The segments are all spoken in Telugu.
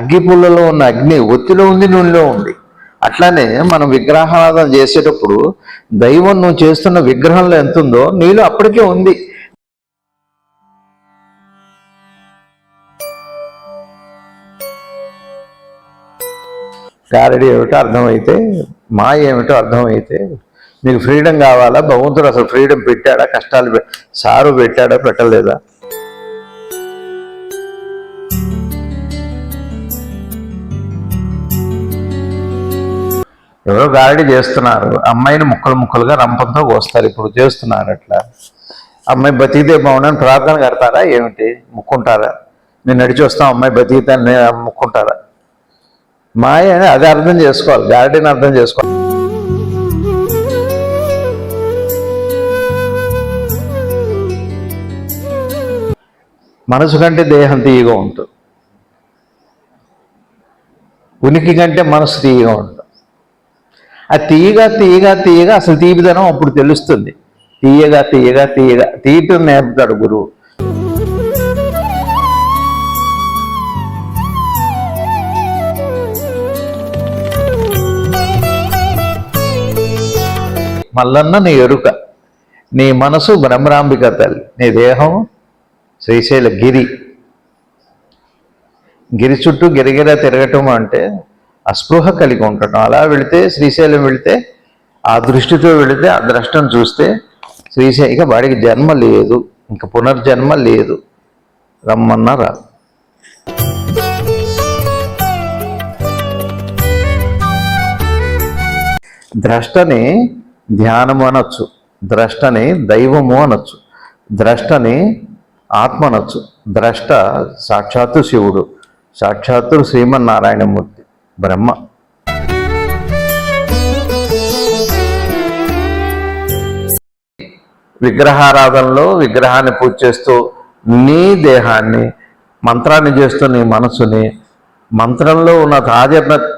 అగ్గిపుల్లలో ఉన్న అగ్ని ఒత్తిలో ఉంది, నూనెలో ఉంది. అట్లానే మనం విగ్రహారాధన చేసేటప్పుడు దైవం నువ్వు చేస్తున్న విగ్రహంలో ఎంత ఉందో నీలో అప్పటికే ఉంది. గారడి ఏమిటో అర్థమైతే, మాయ ఏమిటో అర్థమైతే మీకు ఫ్రీడమ్ కావాలా? భగవంతుడు అసలు ఫ్రీడమ్ పెట్టాడా? కష్టాలు సారు పెట్టాడా? పెట్టలేదా? ఎవరో గారడి చేస్తున్నారు, అమ్మాయిని ముక్కలు ముక్కలుగా రంపంతో కోస్తారు. ఇప్పుడు చేస్తున్నారు అట్లా. అమ్మాయి బతికితే బాగుండని ప్రార్థన కడతారా ఏమిటి? ముక్కుంటారా? నేను నడిచి వస్తాం అమ్మాయి బతికితే ముక్కుంటారా? మాయ అది అర్థం చేసుకోవాలి, గారడీని అర్థం చేసుకోవాలి. మనసు కంటే దేహం తీయగా ఉంటుంది, ఉనికి కంటే మనసు తీయగా ఉంటుంది. ఆ తీయగా తీయగా తీయగా అసలు తీపిదనం అప్పుడు తెలుస్తుంది. తీయగా తీయగా తీయగా తీయటం నేర్పుతాడు గురువు. మల్లన్న నీ ఎరుక, నీ మనసు బ్రహ్మరాంబిక తల్లి, నీ దేహం శ్రీశైల గిరి. గిరి చుట్టూ గిరిగిర తిరగటం అంటే అస్పృహ కలిగి ఉండటం. అలా వెళితే శ్రీశైలం వెళితే ఆ దృష్టితో వెళితే ఆ ద్రష్టం చూస్తే శ్రీశైలం ఇక వాడికి జన్మ లేదు, ఇంక పునర్జన్మ లేదు, రమ్మన్నా రా. ద్రష్టని ధ్యానము అనొచ్చు, ద్రష్టని దైవము అనొచ్చు, ద్రష్టని ఆత్మ అనొచ్చు. ద్రష్ట సాక్షాత్తు శివుడు, సాక్షాత్తు శ్రీమన్నారాయణమూర్తి బ్రహ్మ. విగ్రహారాధనలో విగ్రహాన్ని పూజ చేస్తూ నీ దేహాన్ని, మంత్రాన్ని చేస్తూ నీ మనసుని, మంత్రంలో ఉన్న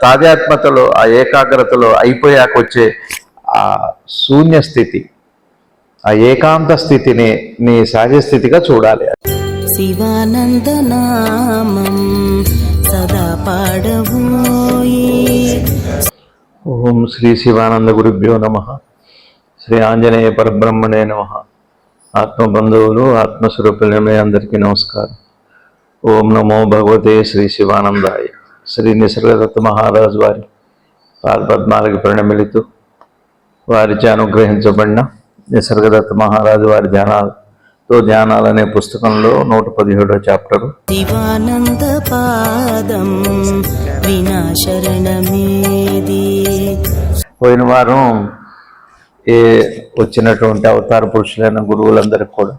తాదాత్మ్యతలో ఆ ఏకాగ్రతలో అయిపోయాక వచ్చే ఆ శూన్య స్థితి, ఆ ఏకాంత స్థితిని నీ సహజ స్థితిగా చూడాలి. శివానందనామం సదా పాడవోయి. ఓం శ్రీ శివానంద గురుభ్యో నమః. శ్రీ ఆంజనేయ పరబ్రహ్మణే నమః. ఆత్మబంధువులు, ఆత్మస్వరూపులమే అందరికీ నమస్కారం. ఓం నమో భగవతే శ్రీ శివానందాయ. శ్రీ నిసర్గదత్త మహారాజు వారి పాదపద్మాలకి ప్రణమిలుతూ వారిచే అనుగ్రహించబడిన నిసర్గదత్త మహారాజు వారి ధ్యానాలు అనే పుస్తకంలో 117వ చాప్టరు శివానంద పాదం వినాశరణమేది. పోయిన వారం వచ్చినటువంటి అవతార పురుషులైన గురువులందరికీ కూడా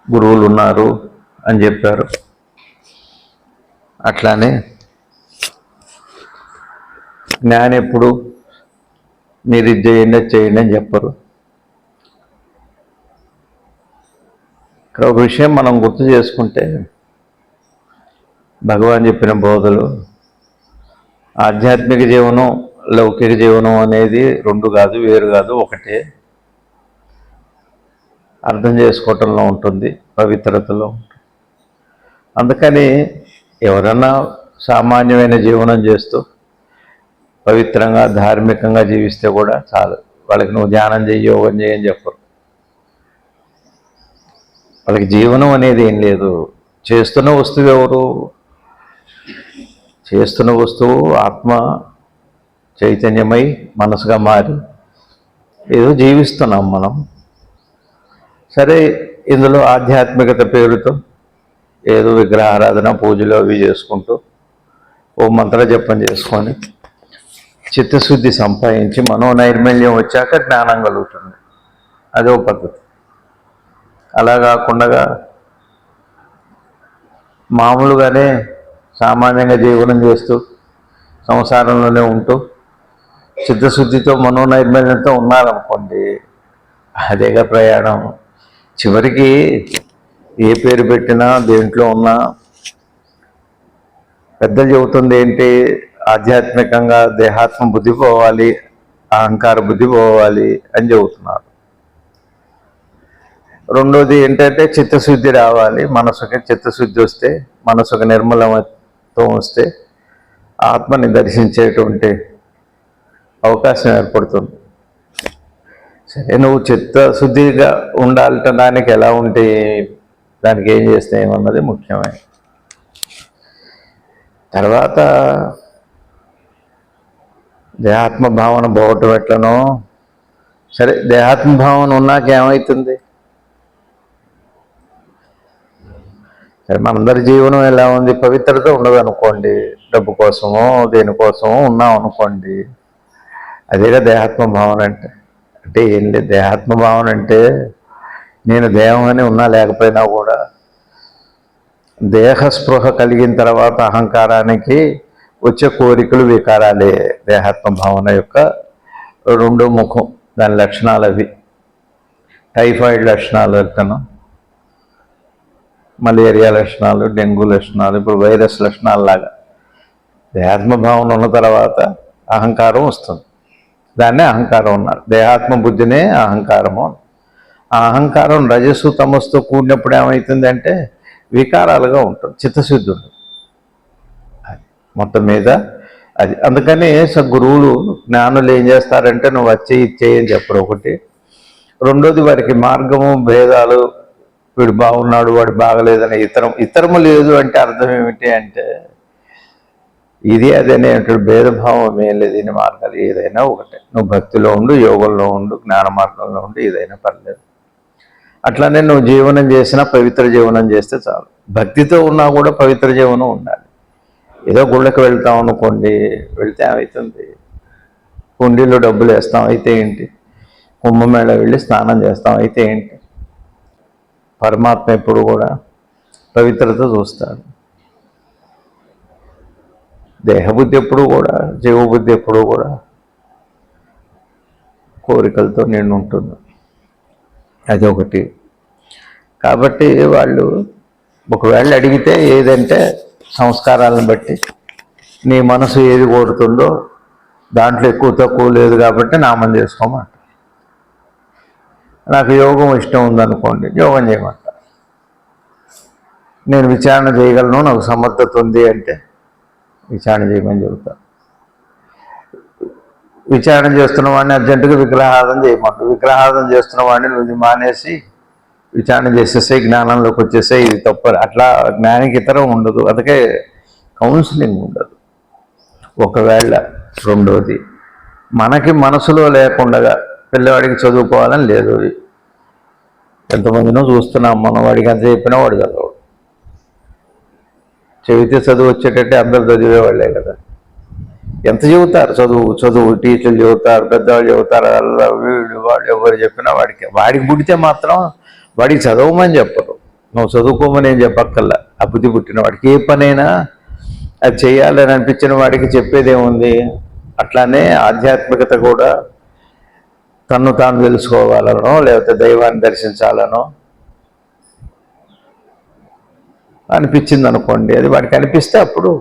గురువులు ఉన్నారు అని చెప్పారు. అట్లానే జ్ఞానం ఎప్పుడు మీరు ఇది చేయండి అది చేయండి అని చెప్పరు. ఇక్కడ ఒక విషయం మనం గుర్తు చేసుకుంటే, భగవాన్ చెప్పిన బోధలు ఆధ్యాత్మిక జీవనం లౌకిక జీవనం అనేది రెండు కాదు, వేరు కాదు, ఒకటే. అర్థం చేసుకోవటంలో ఉంటుంది, పవిత్రతలో ఉంటుంది. అందుకని ఎవరన్నా సామాన్యమైన జీవనం చేస్తూ పవిత్రంగా ధార్మికంగా జీవిస్తే కూడా చాలు. వాళ్ళకి నువ్వు ధ్యానం చెయ్యి, యోగం చేయని చెప్పరు. వాళ్ళకి జీవనం అనేది ఏం లేదు. చేస్తున్న వస్తువు ఎవరు? చేస్తున్న వస్తువు ఆత్మ చైతన్యమై మనసుగా మారి ఏదో జీవిస్తున్నాం మనం. సరే, ఇందులో ఆధ్యాత్మికత పేరుతో ఏదో విగ్రహారాధన, పూజలు అవి చేసుకుంటూ ఓ మంత్ర జపం చేసుకొని చిత్తశుద్ధి సంపాదించి మనోనైర్మల్యం వచ్చాక జ్ఞానం కలుగుతుంది. అదో పద్ధతి. అలా కాకుండా మామూలుగానే సామాన్యంగా జీవనం చేస్తూ సంసారంలోనే ఉంటూ చిత్తశుద్ధితో మనోనైర్మల్యంతో ఉన్నారనుకోండి, అదేగా ప్రయాణం. చివరికి ఏ పేరు పెట్టినా దేంట్లో ఉన్నా పెద్దలు చెబుతుంది ఏంటి? ఆధ్యాత్మికంగా దేహాత్మ బుద్ధి పోవాలి, అహంకార బుద్ధి పోవాలి అని చెబుతున్నారు. రెండోది ఏంటంటే చిత్తశుద్ధి రావాలి. మనసుకి చిత్తశుద్ధి వస్తే, మనసుకు తత్వం వస్తే ఆత్మని దర్శించేటువంటి అవకాశం ఏర్పడుతుంది. సరే, నువ్వు చిత్తశుద్ధిగా ఉండాలటడానికి ఎలా ఉంటే దానికి ఏం చేస్తే ఏమన్నది ముఖ్యమే. తర్వాత దేహాత్మ భావన పోవటం ఎట్లనో, సరే దేహాత్మ భావన ఉన్నాక ఏమవుతుంది? సరే, మనందరి జీవనం ఎలా ఉంది? పవిత్రత ఉండదు అనుకోండి, డబ్బు కోసమో దేనికోసమో ఉన్నాం అనుకోండి, అదేగా దేహాత్మ భావన అంటే. అంటే ఏం లేదు, దేహాత్మ భావన అంటే నేను దేహం అని ఉన్నా లేకపోయినా కూడా దేహస్పృహ కలిగిన తర్వాత అహంకారానికి వచ్చే కోరికలు వికారాలే దేహాత్మ భావన యొక్క రెండో ముఖం. దాని లక్షణాలు అవి. టైఫాయిడ్ లక్షణాలు అంటాను, మలేరియా లక్షణాలు, డెంగ్యూ లక్షణాలు, ఇప్పుడు వైరస్ లక్షణాలు లాగా దేహాత్మ భావన ఉన్న తర్వాత అహంకారం వస్తుంది. దాన్నే అహంకారం ఉన్నారు. దేహాత్మ బుద్ధినే అహంకారము. ఆ అహంకారం రజస్సు తమస్తో కూడినప్పుడు ఏమవుతుందంటే వికారాలుగా ఉంటుంది, చిత్తశుద్ధి ఉంటుంది. అది మొత్తం మీద అది. అందుకని గురువులు జ్ఞానులు ఏం చేస్తారంటే నువ్వు వచ్చి ఇచ్చేయి అని చెప్పరు ఒకటి. రెండోది, వారికి మార్గము భేదాలు, వీడు బాగున్నాడు వాడు బాగలేదని ఇతరము లేదు అంటే అర్థం ఏమిటి అంటే ఇది అదనేటువంటి భేదభావం ఏం లేదు. దీని మార్గాలు ఏదైనా ఒకటే. నువ్వు భక్తిలో ఉండు, యోగంలో ఉండు, జ్ఞాన మార్గంలో ఉండు, ఏదైనా పర్లేదు. అట్లానే నువ్వు జీవనం చేసినా పవిత్ర జీవనం చేస్తే చాలు. భక్తితో ఉన్నా కూడా పవిత్ర జీవనం ఉండాలి. ఏదో గుళ్ళకి వెళ్తాం అనుకోండి, వెళ్తే ఏమవుతుంది? కుండీలో డబ్బులు వేస్తాం అయితే ఏంటి? కుంభమేళ వెళ్ళి స్నానం చేస్తాం అయితే ఏంటి? పరమాత్మ ఎప్పుడు కూడా పవిత్రత చూస్తాడు. దేహబుద్ధి ఎప్పుడు కూడా, జీవబుద్ధి ఎప్పుడు కూడా కోరికలతో నిండి ఉంటుంది. అదొకటి. కాబట్టి వాళ్ళు ఒకవేళ అడిగితే ఏదంటే సంస్కారాలను బట్టి నీ మనసు ఏది కోరుతుందో దాంట్లో ఎక్కువ తక్కువ లేదు కాబట్టి నామం చేసుకోమంట. నాకు యోగం ఇష్టం ఉందనుకోండి, యోగం చేయమంట. నేను విచారణ చేయగలను, నాకు సమర్థత ఉంది అంటే విచారణ చేయమని చెబుతా. విచారణ చేస్తున్న వాడిని అర్జెంటుగా విగ్రహార్థం చేయమంటు. విగ్రహార్థం చేస్తున్న వాడిని నువ్వు మానేసి విచారణ చేసేసే, జ్ఞానంలోకి వచ్చేసే, ఇది తప్ప. అట్లా జ్ఞానికి ఇతరం ఉండదు. అందుకే కౌన్సిలింగ్ ఉండదు. ఒకవేళ రెండోది, మనకి మనసులో లేకుండా పిల్లవాడికి చదువుకోవాలని లేదు. ఎంతమందినో చూస్తున్నాం మనం. వాడికి అంత చెప్పినా వాడు చదవడు. చెబితే చదువు వచ్చేటట్టే అందరు చదివేవాళ్ళే కదా. ఎంత చెబుతారు? చదువు టీచర్లు చెబుతారు, పెద్దవాళ్ళు చెబుతారు, అలా వీడు వాడు ఎవరు చెప్పినా వాడికి పుట్టితే మాత్రం వాడికి చదవమని చెప్పరు. నువ్వు చదువుకోమని ఏం చెప్పక్కల్లా. ఆ బుద్ధి పుట్టిన వాడికి ఏ పనైనా అది చేయాలని అనిపించిన వాడికి చెప్పేదేముంది. అట్లానే ఆధ్యాత్మికత కూడా తన్ను తాను తెలుసుకోవాలనో లేకపోతే దైవాన్ని దర్శించాలనో అనిపించింది అనుకోండి, అది వాడికి అనిపిస్తే అప్పుడు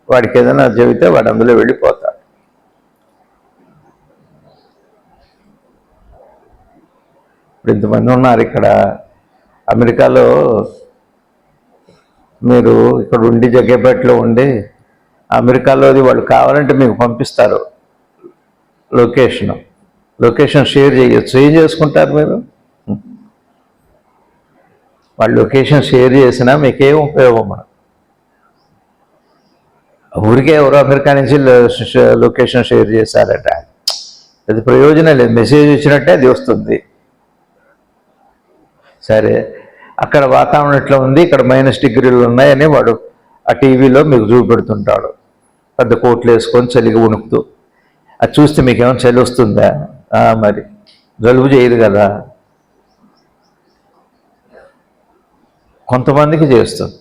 వాడికి ఏదైనా చెబితే వాడు అందులో వెళ్ళిపోతాడు. ఇప్పుడు ఇంతమంది ఉన్నారు ఇక్కడ. అమెరికాలో మీరు ఇక్కడ ఉండి జగ్గేపేటలో ఉండి అమెరికాలోది వాళ్ళు కావాలంటే మీకు పంపిస్తారు లొకేషన్ షేర్ చేయొచ్చు. ఏం చేసుకుంటారు మీరు? వాళ్ళు లొకేషన్ షేర్ చేసినా మీకేం ఉపయోగం? మనం ఊరికే ఎవరో అమెరికా నుంచి లొకేషన్ షేర్ చేశారట, అది ప్రయోజనం లేదు. మెసేజ్ ఇచ్చినట్టే అది వస్తుంది. సరే, అక్కడ వాతావరణం ఎట్లా ఉంది, ఇక్కడ -డిగ్రీలు ఉన్నాయని వాడు ఆ టీవీలో మీకు చూపెడుతుంటాడు, పెద్ద కోట్లు వేసుకొని చలిగా ఉణుకుతూ. అది చూస్తే మీకేమైనా చలి వస్తుందా? మరి జలుబు చేయదు కదా. కొంతమందికి చేస్తుంది,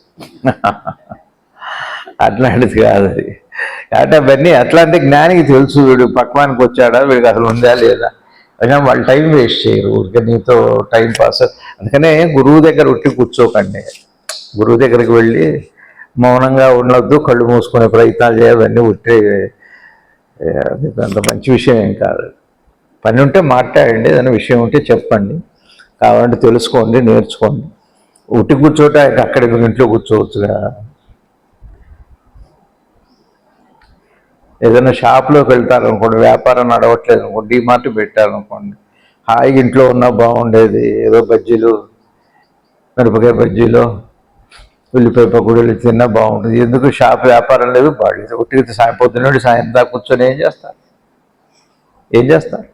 అట్లాంటిది కాదు అది. కాబట్టి అవన్నీ అట్లాంటి జ్ఞానికి తెలుసు, వీడు పక్వానికి వచ్చాడా, వీడికి అసలు ఉందా లేదా. అందుకని వాళ్ళు టైం వేస్ట్ చేయరు, ఊరికే నీతో టైం పాస్. అందుకనే గురువు దగ్గర ఉట్టి కూర్చోకండి. గురువు దగ్గరికి వెళ్ళి మౌనంగా ఉండొద్దు, కళ్ళు మూసుకునే ప్రయత్నాలు చేయవన్నీ ఉట్టి. అంత మంచి విషయం ఏం కాదు. పని ఉంటే మాట్లాడండి, ఏదైనా విషయం ఉంటే చెప్పండి, కావాలంటే తెలుసుకోండి, నేర్చుకోండి. ఉట్టి కూర్చోట అక్కడికి ఇంట్లో కూర్చోవచ్చుగా. ఏదైనా షాప్లోకి వెళ్తారనుకోండి, వ్యాపారం నడవట్లేదు అనుకోండి, డీమార్ట్ పెట్టారనుకోండి, హాయిగా ఇంట్లో ఉన్నా బాగుండేది. ఏదో బజ్జీలు, మిరపకాయ బజ్జీలు, ఉల్లిపాయ పకోడీలు తిన్నా బాగుంటుంది. ఎందుకు షాప్ వ్యాపారం లేదు, బాగాలేదు. ఒకటి సాయం పొద్దున్నే సాయం దాకా కూర్చొని ఏం చేస్తారు?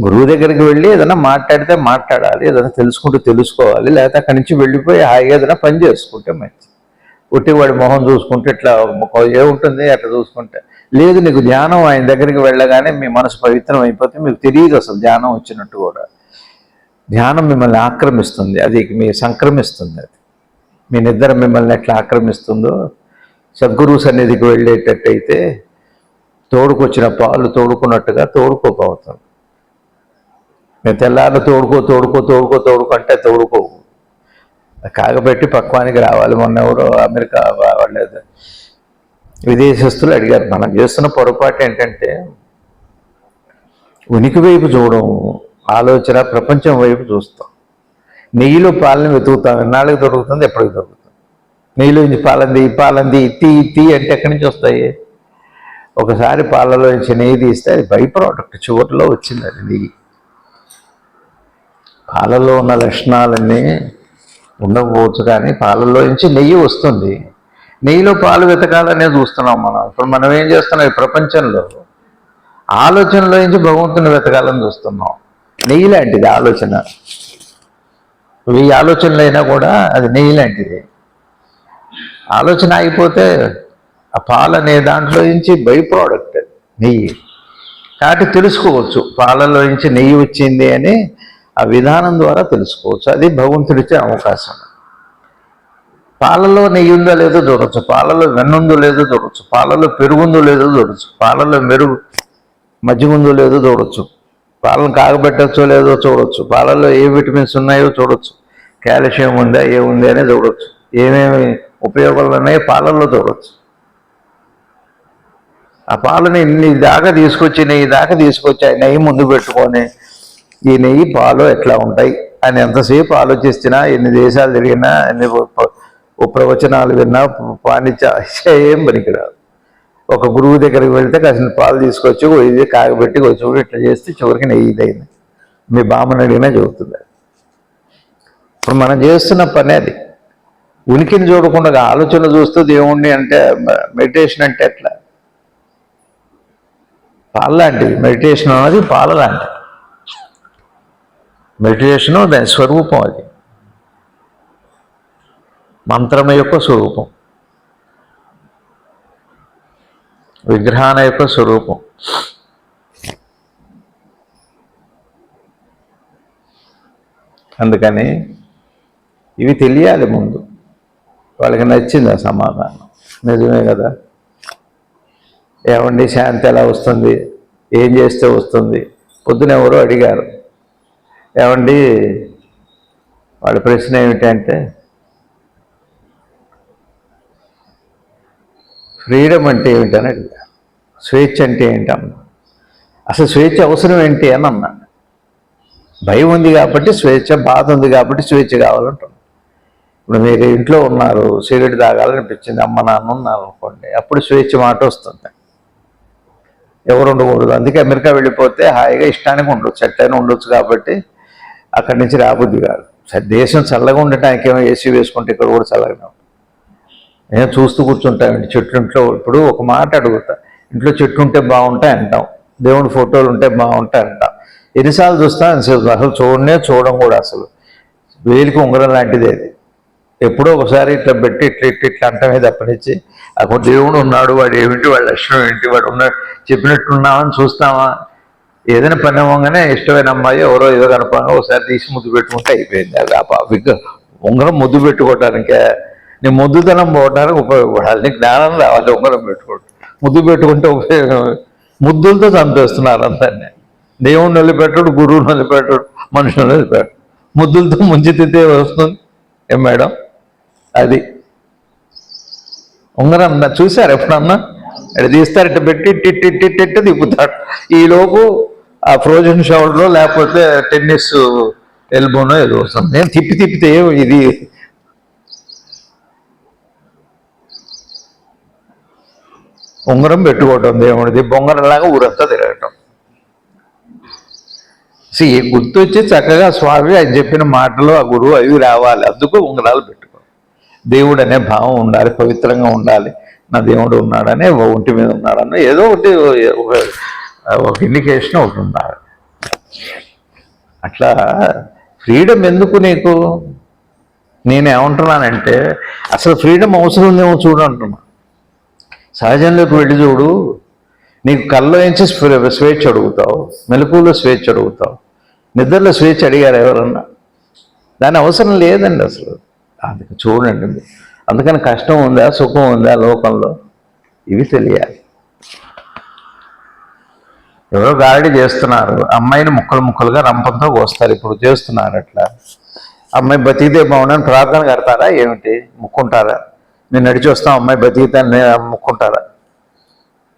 గురువు దగ్గరికి వెళ్ళి ఏదైనా మాట్లాడితే మాట్లాడాలి, ఏదైనా తెలుసుకుంటూ తెలుసుకోవాలి, లేకపోతే అక్కడి నుంచి వెళ్ళిపోయి హాయిగా ఏదైనా పని చేసుకుంటే మంచిది. వాడి మొహం చూసుకుంటే ఇట్లా ఏముంటుంది అట్లా చూసుకుంటే. లేదు, నీకు ధ్యానం ఆయన దగ్గరికి వెళ్ళగానే మీ మనసు పవిత్రం అయిపోతే మీకు తెలియదు అసలు ధ్యానం వచ్చినట్టు కూడా. ధ్యానం మిమ్మల్ని ఆక్రమిస్తుంది, అది మీ సంక్రమిస్తుంది. అది మీ నిద్ర మిమ్మల్ని ఎట్లా ఆక్రమిస్తుందో, సద్గురువు సన్నిధికి వెళ్ళేటట్టయితే తోడుకొచ్చిన పాలు తోడుకున్నట్టుగా తోడుకోపోతాం. నేను తెల్లారు తోడుకో అంటే తోడుకోవు, కాగబెట్టి పక్వానికి రావాలి. మొన్న ఎవరో అమెరికా వాళ్ళ విదేశస్తులు అడిగారు, మనం చేస్తున్న పొరపాటు ఏంటంటే ఉనికి వైపు చూడడం, ఆలోచన ప్రపంచం వైపు చూస్తాం. నెయ్యిలో పాలని వెతుకుతాం, ఎన్నాళ్ళకి దొరుకుతుంది, ఎప్పటికి దొరుకుతుంది. నెయ్యిలో నుంచి పాలంది ఇత్తి అంటే ఎక్కడి నుంచి వస్తాయి? ఒకసారి పాలలో నుంచి నెయ్యి తీస్తే అది బై ప్రోడక్ట్, చివరిలో వచ్చింది అది నెయ్యి. పాలలో ఉన్న లక్షణాలన్నీ ఉండకపోవచ్చు, కానీ పాలల్లో నుంచి నెయ్యి వస్తుంది. నెయ్యిలో పాలు వెతకాలనే చూస్తున్నాం మనం. ఇప్పుడు మనం ఏం చేస్తున్నాం, ఈ ప్రపంచంలో ఆలోచనలో నుంచి భగవంతుని వెతకాలని చూస్తున్నాం. నెయ్యి లాంటిది ఆలోచన. ఈ ఆలోచనలు అయినా కూడా అది నెయ్యి లాంటిది. ఆలోచన అయిపోతే ఆ పాలు అనే దాంట్లో నుంచి బై ప్రోడక్ట్ నెయ్యి. కాబట్టి తెలుసుకోవచ్చు, పాలలో నుంచి నెయ్యి వచ్చింది అని ఆ విధానం ద్వారా తెలుసుకోవచ్చు. అది భగవంతుడిచ్చే అవకాశం. పాలలో నెయ్యి ఉందో లేదో చూడవచ్చు, పాలలో వెన్నుందో లేదో చూడవచ్చు, పాలలో పెరుగుందో లేదో చూడవచ్చు, పాలలో మజ్జిగ ఉందో లేదో చూడవచ్చు, పాలను కాగబెట్టచ్చో లేదో చూడవచ్చు, పాలలో ఏ విటమిన్స్ ఉన్నాయో చూడవచ్చు, కాల్షియం ఉందా ఏముంది అనేది చూడవచ్చు, ఏమేమి ఉపయోగాలు ఉన్నాయో పాలల్లో చూడవచ్చు. ఆ పాలని నెయ్యి దాకా తీసుకొచ్చి ఆ నెయ్యి ముందు పెట్టుకొని ఈ నెయ్యి పాలు ఎట్లా ఉంటాయి అని ఎంతసేపు ఆలోచిస్తున్నా, ఎన్ని దేశాలు తిరిగినా, ఎన్ని ప్రవచనాలు విన్నా, ఏం పనికిరాదు. ఒక గురువు దగ్గరికి వెళ్తే కాసిన పాలు తీసుకొచ్చి ఇది కాగబెట్టి వచ్చి ఇట్లా చేస్తే చివరికి నెయ్యి ఇదైంది. మీ బామ్మని అడిగినా చెబుతుంది. ఇప్పుడు మనం చేస్తున్న పని అది. ఉనికిని చూడకుండా ఆలోచన చూస్తూ దేవుణ్ణి అంటే మెడిటేషన్ అంటే ఎట్లా? పాల లాంటిది మెడిటేషన్ అన్నది, పాల లాంటిది మెడిటేషను. దాని స్వరూపం అది, మంత్రం యొక్క స్వరూపం, విగ్రహాల యొక్క స్వరూపం. అందుకని ఇవి తెలియాలి ముందు. వాళ్ళకి నచ్చింది ఆ సమాధానం, నిజమే కదా. ఏమండి శాంతి ఎలా వస్తుంది, ఏం చేస్తే వస్తుంది? పొద్దున ఎవరో అడిగారు, ఏమండి వాళ్ళ ప్రశ్న ఏమిటంటే ఫ్రీడమ్ అంటే ఏమిటని అడిగారు. స్వేచ్ఛ అంటే ఏంటన్నా, అసలు స్వేచ్ఛ అవసరం ఏంటి అని అన్నాను. భయం ఉంది కాబట్టి స్వేచ్ఛ, బాధ ఉంది కాబట్టి స్వేచ్ఛ కావాలంటున్నాను. ఇప్పుడు మీరు ఇంట్లో ఉన్నారు, సిగరెట్ తాగాలనిపించింది, అమ్మ నాన్న ఉన్నారు అనుకోండి, అప్పుడు స్వేచ్ఛ మాట వస్తుంది. ఎవరు ఉండకూడదు. అందుకే అమెరికా వెళ్ళిపోతే హాయిగా ఇష్టానికి ఉండొచ్చు, ఎట్టయినా ఉండొచ్చు. కాబట్టి అక్కడి నుంచి రాబుద్ది కాదు. దేశం చల్లగా ఉండటానికి ఏమో ఏసీ వేసుకుంటే ఇక్కడ కూడా చల్లగా నేను చూస్తూ కూర్చుంటామండి. చెట్లు ఇంట్లో ఇప్పుడు ఒక మాట అడుగుతా, ఇంట్లో చెట్లు ఉంటే బాగుంటాయి అంటాం, దేవుడి ఫోటోలు ఉంటే బాగుంటాయి అంటాం. ఎన్నిసార్లు చూస్తాం అసలు చూడడం కూడా అసలు వేలికి ఉంగరం లాంటిది అది. ఎప్పుడో ఒకసారి ఇట్లా పెట్టి ఇట్లా అంటమే తప్పనిచ్చి అక్కడ దేవుడు ఉన్నాడు, వాడు ఏమిటి, వాడి లక్షణం ఏంటి, వాడు ఉన్నాడు చెప్పినట్టున్నామని చూస్తామా? ఏదైనా పని అవ్వగానే ఇష్టమైన అమ్మాయి ఎవరో ఏదో కనపడంగా ఒకసారి తీసి ముద్దు పెట్టుకుంటే అయిపోయింది. అది ఉంగరం ముద్దు పెట్టుకోవటానికే, నీ ముద్దుతనం పోవడానికి ఉపయోగపడాలి, నీకు జ్ఞానం రావాలి. ఉంగరం ముద్దు పెట్టుకుంటే ఉపయోగం. ముద్దులతో చంపేస్తున్నారు అందరినీ. దేవుణ్ణి వదిలిపెట్టడు, గురువుని వదిలిపెట్టడు, మనుషులను వదిలిపెట్టడు. ముద్దులతో ముంచితే వస్తుంది. ఏం మేడం అది ఉంగరం చూశారు ఎప్పుడన్నా? ఇక్కడ తీస్తారు, ఇట్ట పెట్టి టిట్టిట్టిట్టు తిప్పుతాడు. ఈలోపు ఆ ఫ్రోజన్ షవర్లో లేకపోతే టెన్నిస్ ఎల్బోనో ఏదో వస్తుంది. నేను తిప్పితే ఇది ఉంగరం పెట్టుకోవటం దేవుడిది, బొంగరంలాగా ఊరంతా తిరగటం. గుర్తొచ్చి చక్కగా స్వామి ఆయన చెప్పిన మాటలు ఆ గురువు అవి రావాలి, అందుకు ఉంగరాలు పెట్టుకో. దేవుడు అనే భావం ఉండాలి, పవిత్రంగా ఉండాలి, నా దేవుడు ఉన్నాడని, ఒంటి మీద ఉన్నాడని ఏదో ఒకటి ఒక ఇండికేషన్ ఒకటి ఉండాలి. అట్లా ఫ్రీడమ్ ఎందుకు నీకు? నేనేమంటున్నానంటే అసలు ఫ్రీడమ్ అవసరం ఉందేమో చూడు అంటున్నా. సహజంలోకి వెళ్ళి చూడు, నీకు కళ్ళలో నుంచి స్వేచ్ఛ అడుగుతావు, మెలకువలో స్వేచ్ఛ అడుగుతావు, నిద్రలో స్వేచ్ఛ అడిగారు ఎవరన్నా? దాని అవసరం లేదండి అసలు. అందుకు చూడండి, అందుకని కష్టం ఉందా సుఖం ఉందా లోకంలో, ఇవి తెలియాలి. ఎవరో గారడీ చేస్తున్నారు, అమ్మాయిని ముక్కలు ముక్కలుగా రంపంతో కోస్తారు, ఇప్పుడు చేస్తున్నారు. అట్లా అమ్మాయి బతికితే బాగుండని ప్రార్థన కడతారా ఏమిటి? ముక్కుంటారా? నేను నడిచి వస్తాం అమ్మాయి బతికితే ముక్కుంటారా?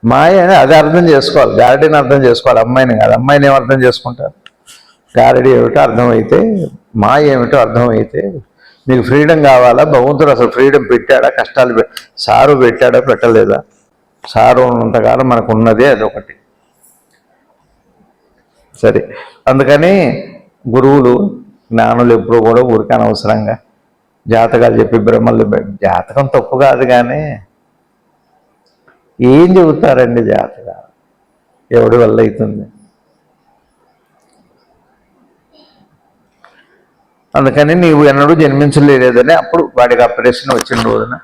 మాయ అని అది అర్థం చేసుకోవాలి, గారడీని అర్థం చేసుకోవాలి, అమ్మాయిని కాదు. అమ్మాయిని ఏం అర్థం చేసుకుంటారు? గారడీ ఏమిటో అర్థమైతే, మాయ ఏమిటో అర్థమైతే మీకు ఫ్రీడమ్ కావాలా? భగవంతుడు అసలు ఫ్రీడమ్ పెట్టాడా? కష్టాలు సారు పెట్టాడా? పెట్టలేదా? సారు ఉన్నంతకాలం మనకు ఉన్నదే అదొకటి. సరే, అందుకని గురువులు జ్ఞానులు ఎప్పుడూ కూడా ఊరికే అనవసరంగా జాతకాలు చెప్పి బ్రహ్మలు, జాతకం తప్పు కాదు కానీ ఏం చెబుతారండి జాతకాలు? ఎవడి వల్ల అవుతుంది? అందుకని నీవు ఎన్నడూ జన్మించలేదని అప్పుడు వాడికి ఆ ప్రశ్న వచ్చిన రోజున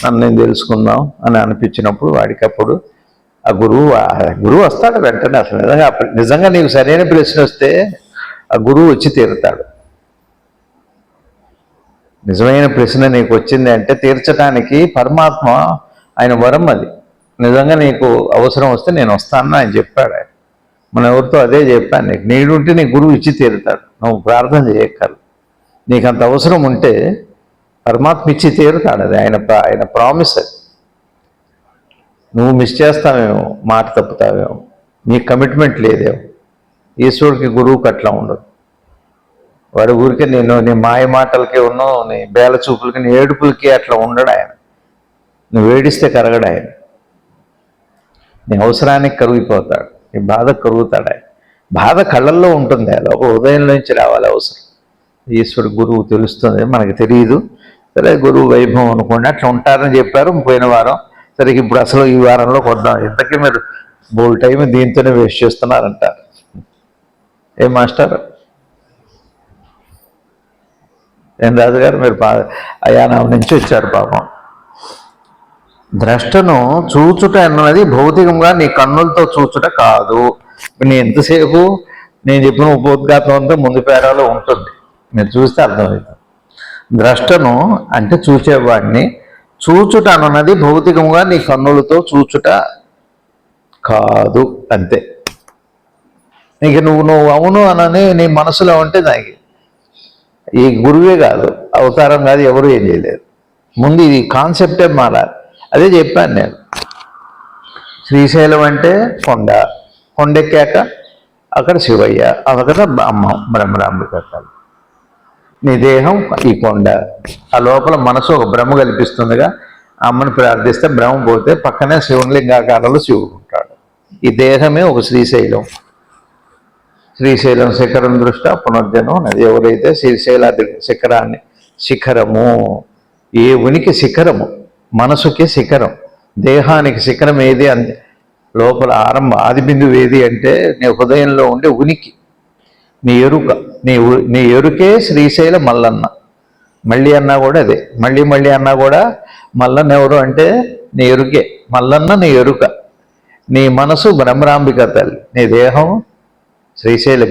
నన్ను నేను తెలుసుకుందాం అని అనిపించినప్పుడు వాడికి అప్పుడు ఆ గురువు వస్తాడు వెంటనే. అసలు నిజంగా నీకు సరైన ప్రశ్న వస్తే ఆ గురువు వచ్చి తీరుతాడు. నిజమైన ప్రశ్న నీకు వచ్చింది అంటే తీర్చడానికి పరమాత్మ ఆయన వరం అది. నిజంగా నీకు అవసరం వస్తే నేను వస్తానని ఆయన చెప్పాడు. ఆయన మన ఎవరితో అదే చెప్పాను, నీకు నీడుంటే నీ గురువు ఇచ్చి తీరుతాడు, నువ్వు ప్రార్థన చేయక్కర్లేదు. నీకు అంత అవసరం ఉంటే పరమాత్మ ఇచ్చి తీరుతాడు, అది ఆయన ప్రామిస్. అది నువ్వు మిస్ చేస్తావేమో, మాట తప్పుతావేమో, నీకు కమిట్మెంట్ లేదేమో. ఈశ్వరుడికి గురువుకి అట్లా ఉండదు. వాడి ఊరికే నీ మాయ మాటలకి ఉన్నావు, నీ బేల చూపులకి, నీ ఏడుపులకి అట్లా ఉండడు ఆయన. నువ్వు ఏడిస్తే కరగడు ఆయన, నీ అవసరానికి కరిగిపోతాడు, నీ బాధకు కరుగుతాడు ఆయన. బాధ కళ్ళల్లో ఉంటుంది, అది ఒక హృదయం నుంచి రావాలి అవసరం. ఈశ్వరుడు గురువు తెలుస్తుంది, మనకి తెలియదు. సరే, గురువు వైభవం అనుకోండి, అట్లా ఉంటారని చెప్పారు పోయిన వారం. సరే, ఇప్పుడు అసలు ఈ వారంలో కొద్దాం. ఇంతకీ మీరు బోల్ టైం దీంతోనే వేస్ట్ చేస్తున్నారంటారు. ఏం మాస్టర్ ఏం రాజుగారు, మీరు అయానం నుంచి వచ్చారు పాపం. ద్రష్టను చూచుట అన్నది భౌతికంగా నీ కన్నులతో చూచుట కాదు. నేను ఎంతసేపు నేను చెప్పిన ఉపోద్ఘాతం అంతా ముందు పేరాలో ఉంటుంది, మీరు చూస్తే అర్థమవుతుంది. ద్రష్టను అంటే చూచేవాడిని, చూచుట అన్నది భౌతికంగా నీ కన్నులతో చూచుట కాదు, అంతే. నీకు నువ్వు అవును అనని నీ మనసులో ఉంటే దానికి ఈ గురువే కాదు, అవతారం కాదు, ఎవరు ఏం చేయలేరు. ముందు ఈ కాన్సెప్టే మారాలి. అదే చెప్పాను నేను. శ్రీశైలం అంటే కొండెక్కాక అక్కడ శివయ్య, అక్కడ అమ్మ బ్రహ్మరాంబిక తల్లి. నీ దేహం ఈ కొండ, ఆ లోపల మనసు ఒక బ్రహ్మ కల్పిస్తుందిగా. అమ్మని ప్రార్థిస్తే బ్రహ్మ పోతే పక్కనే శివలింగాకారంలో శివుడు ఉంటాడు. ఈ దేహమే ఒక శ్రీశైలం. శ్రీశైలం శిఖరం దృష్ట్యా పునర్జనం నది. ఎవరైతే శ్రీశైలాది శిఖరము, ఏ ఉనికి శిఖరము, మనసుకి శిఖరం, దేహానికి శిఖరం ఏది అంటే లోపల ఆది బిందువు ఏది అంటే నీ హృదయంలో ఉండే ఉనికి, నీ ఎరుక. నీ ఎరుకే శ్రీశైల మల్లన్న. మళ్ళీ అన్నా కూడా అదే, మళ్ళీ అన్నా కూడా మల్లన్న ఎవరు అంటే నీ ఎరుకే. మల్లన్న నీ ఎరుక, నీ మనసు బ్రహ్మరాంబిక తల్లి, నీ దేహం శ్రీశైల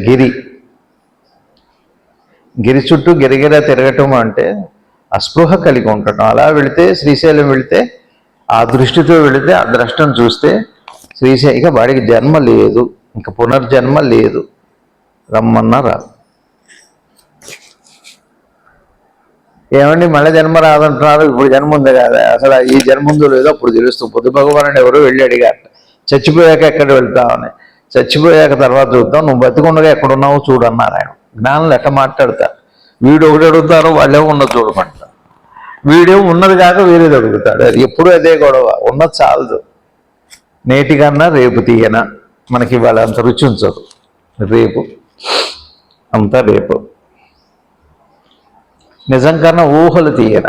గిరి చుట్టూ గిరిగిర తిరగటం అంటే అస్పృహ కలిగి ఉండటం. అలా వెళితే శ్రీశైలం వెళితే, ఆ దృష్టితో వెళితే, ఆ ద్రష్టను చూస్తే శ్రీశైల వాడికి జన్మ లేదు, ఇంకా పునర్జన్మ లేదు, రమ్మన్నా రాదు. ఏమండి మళ్ళీ జన్మ రాదంటున్నారు, ఇప్పుడు జన్మ ఉంది కదా, అసలు ఈ జన్మ ఉందో లేదో అప్పుడు తెలుస్తుంది. పొద్దు భగవానుడు ఎవరు వెళ్ళి అడిగారు, చచ్చిపోయాక ఎక్కడ వెళ్తామని. చచ్చిపోయాక తర్వాత చూద్దాం, నువ్వు బతికుండగా ఎక్కడున్నావు చూడన్నారు ఆయన. జ్ఞానులు ఎట్లా మాట్లాడతారు? వీడు ఒకటి అడుగుతారు, వాళ్ళేమో ఉన్నది చూడమంటారు. వీడేమో ఉన్నది కాక వేరేది అడుగుతాడు. అది ఎప్పుడూ అదే గొడవ, ఉన్నది చాలదు. నేటికన్నా రేపు తీయన. మనకి ఇవాళ అంత రుచి ఉంచదు, రేపు అంతా రేపు. నిజం కన్నా ఊహలు తీయన.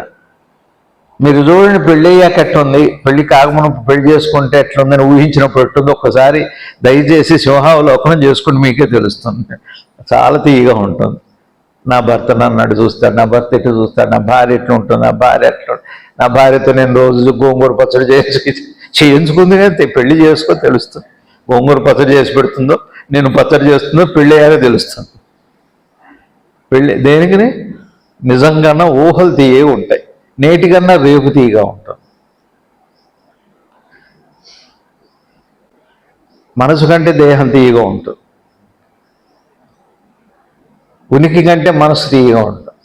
మీరు చూడండి, పెళ్ళి అయ్యాక ఎట్లుంది, పెళ్లి కాకమునపు పెళ్లి చేసుకుంటే ఎట్లుందని ఊహించినప్పుడు ఎట్లుంది ఒక్కసారి దయచేసి సింహావలోకనం చేసుకుని మీకే తెలుస్తుంది. చాలా తీయగా ఉంటుంది. నా భర్త నన్ను అటు చూస్తాడు, నా భర్త ఎటు చూస్తాడు, నా భార్య ఎట్లా ఉంటుంది, నా భార్య ఎట్లా, నా భార్యతో నేను రోజు గోంగూర పచ్చడి చేయించుకుంది కానీ పెళ్లి చేసుకో తెలుస్తుంది. గోంగూర పచ్చడి చేసి పెడుతుందో, నేను పచ్చడి చేస్తుందో పెళ్ళి అయ్యాక తెలుస్తుంది. పెళ్ళి దేనికని? నిజంగానే ఊహలు తీయే ఉంటాయి, నేటికన్నా రేపు తీయగా ఉంటుంది. మనసు కంటే దేహం తీయగా ఉంటుంది, ఉనికి కంటే మనసు తీయగా ఉంటుంది.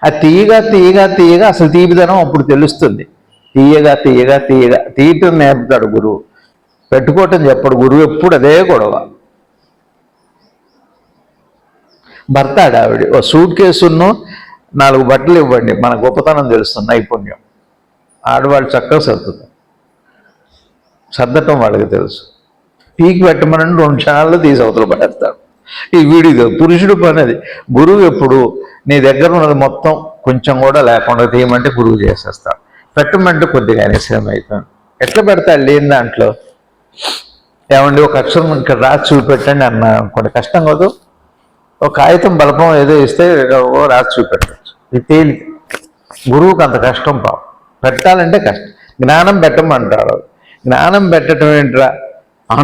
ఆ తీయగా తీయగా తీయగా అసలు తీపిదనం అప్పుడు తెలుస్తుంది. తీయగా తీయగా తీయగా తీయటం నేర్పుతాడు గురువు, పెట్టుకోవటం చెప్పడు గురువు. ఎప్పుడు అదే గొడవ. భర్త ఆవిడ ఓ సూట్ కేసును 4 బట్టలు ఇవ్వండి, మన గొప్పతనం తెలుస్తుంది, నైపుణ్యం. ఆడవాళ్ళు చక్కగా సర్దుతారు, సర్దటం వాళ్ళకి తెలుసు. పీకి పెట్టమని 2 క్షణాల్లో తీసి అవతల పడేస్తాడు. ఈ వీడియో పురుషుడు పని అది. గురువు ఎప్పుడు నీ దగ్గర ఉన్నది మొత్తం కొంచెం కూడా లేకుండా తీయమంటే గురువు చేసేస్తాడు. పెట్టమంటే కొద్దిగా శ్రమ అయిపోయింది. ఎట్లా పెడతాడు లేని దాంట్లో? ఏమండి ఒక అక్షరం ఇక్కడ రాసి చూపెట్టండి అన్నా అనుకోండి, కష్టం కాదు. ఒక కాగితం బలపం ఏదో ఇస్తే రాసి చూపెట్టచ్చు, ఇది తేలిక. గురువుకి అంత కష్టం పాపం, పెట్టాలంటే కష్టం. జ్ఞానం పెట్టమంటాడు. జ్ఞానం పెట్టడం ఏంటిరా?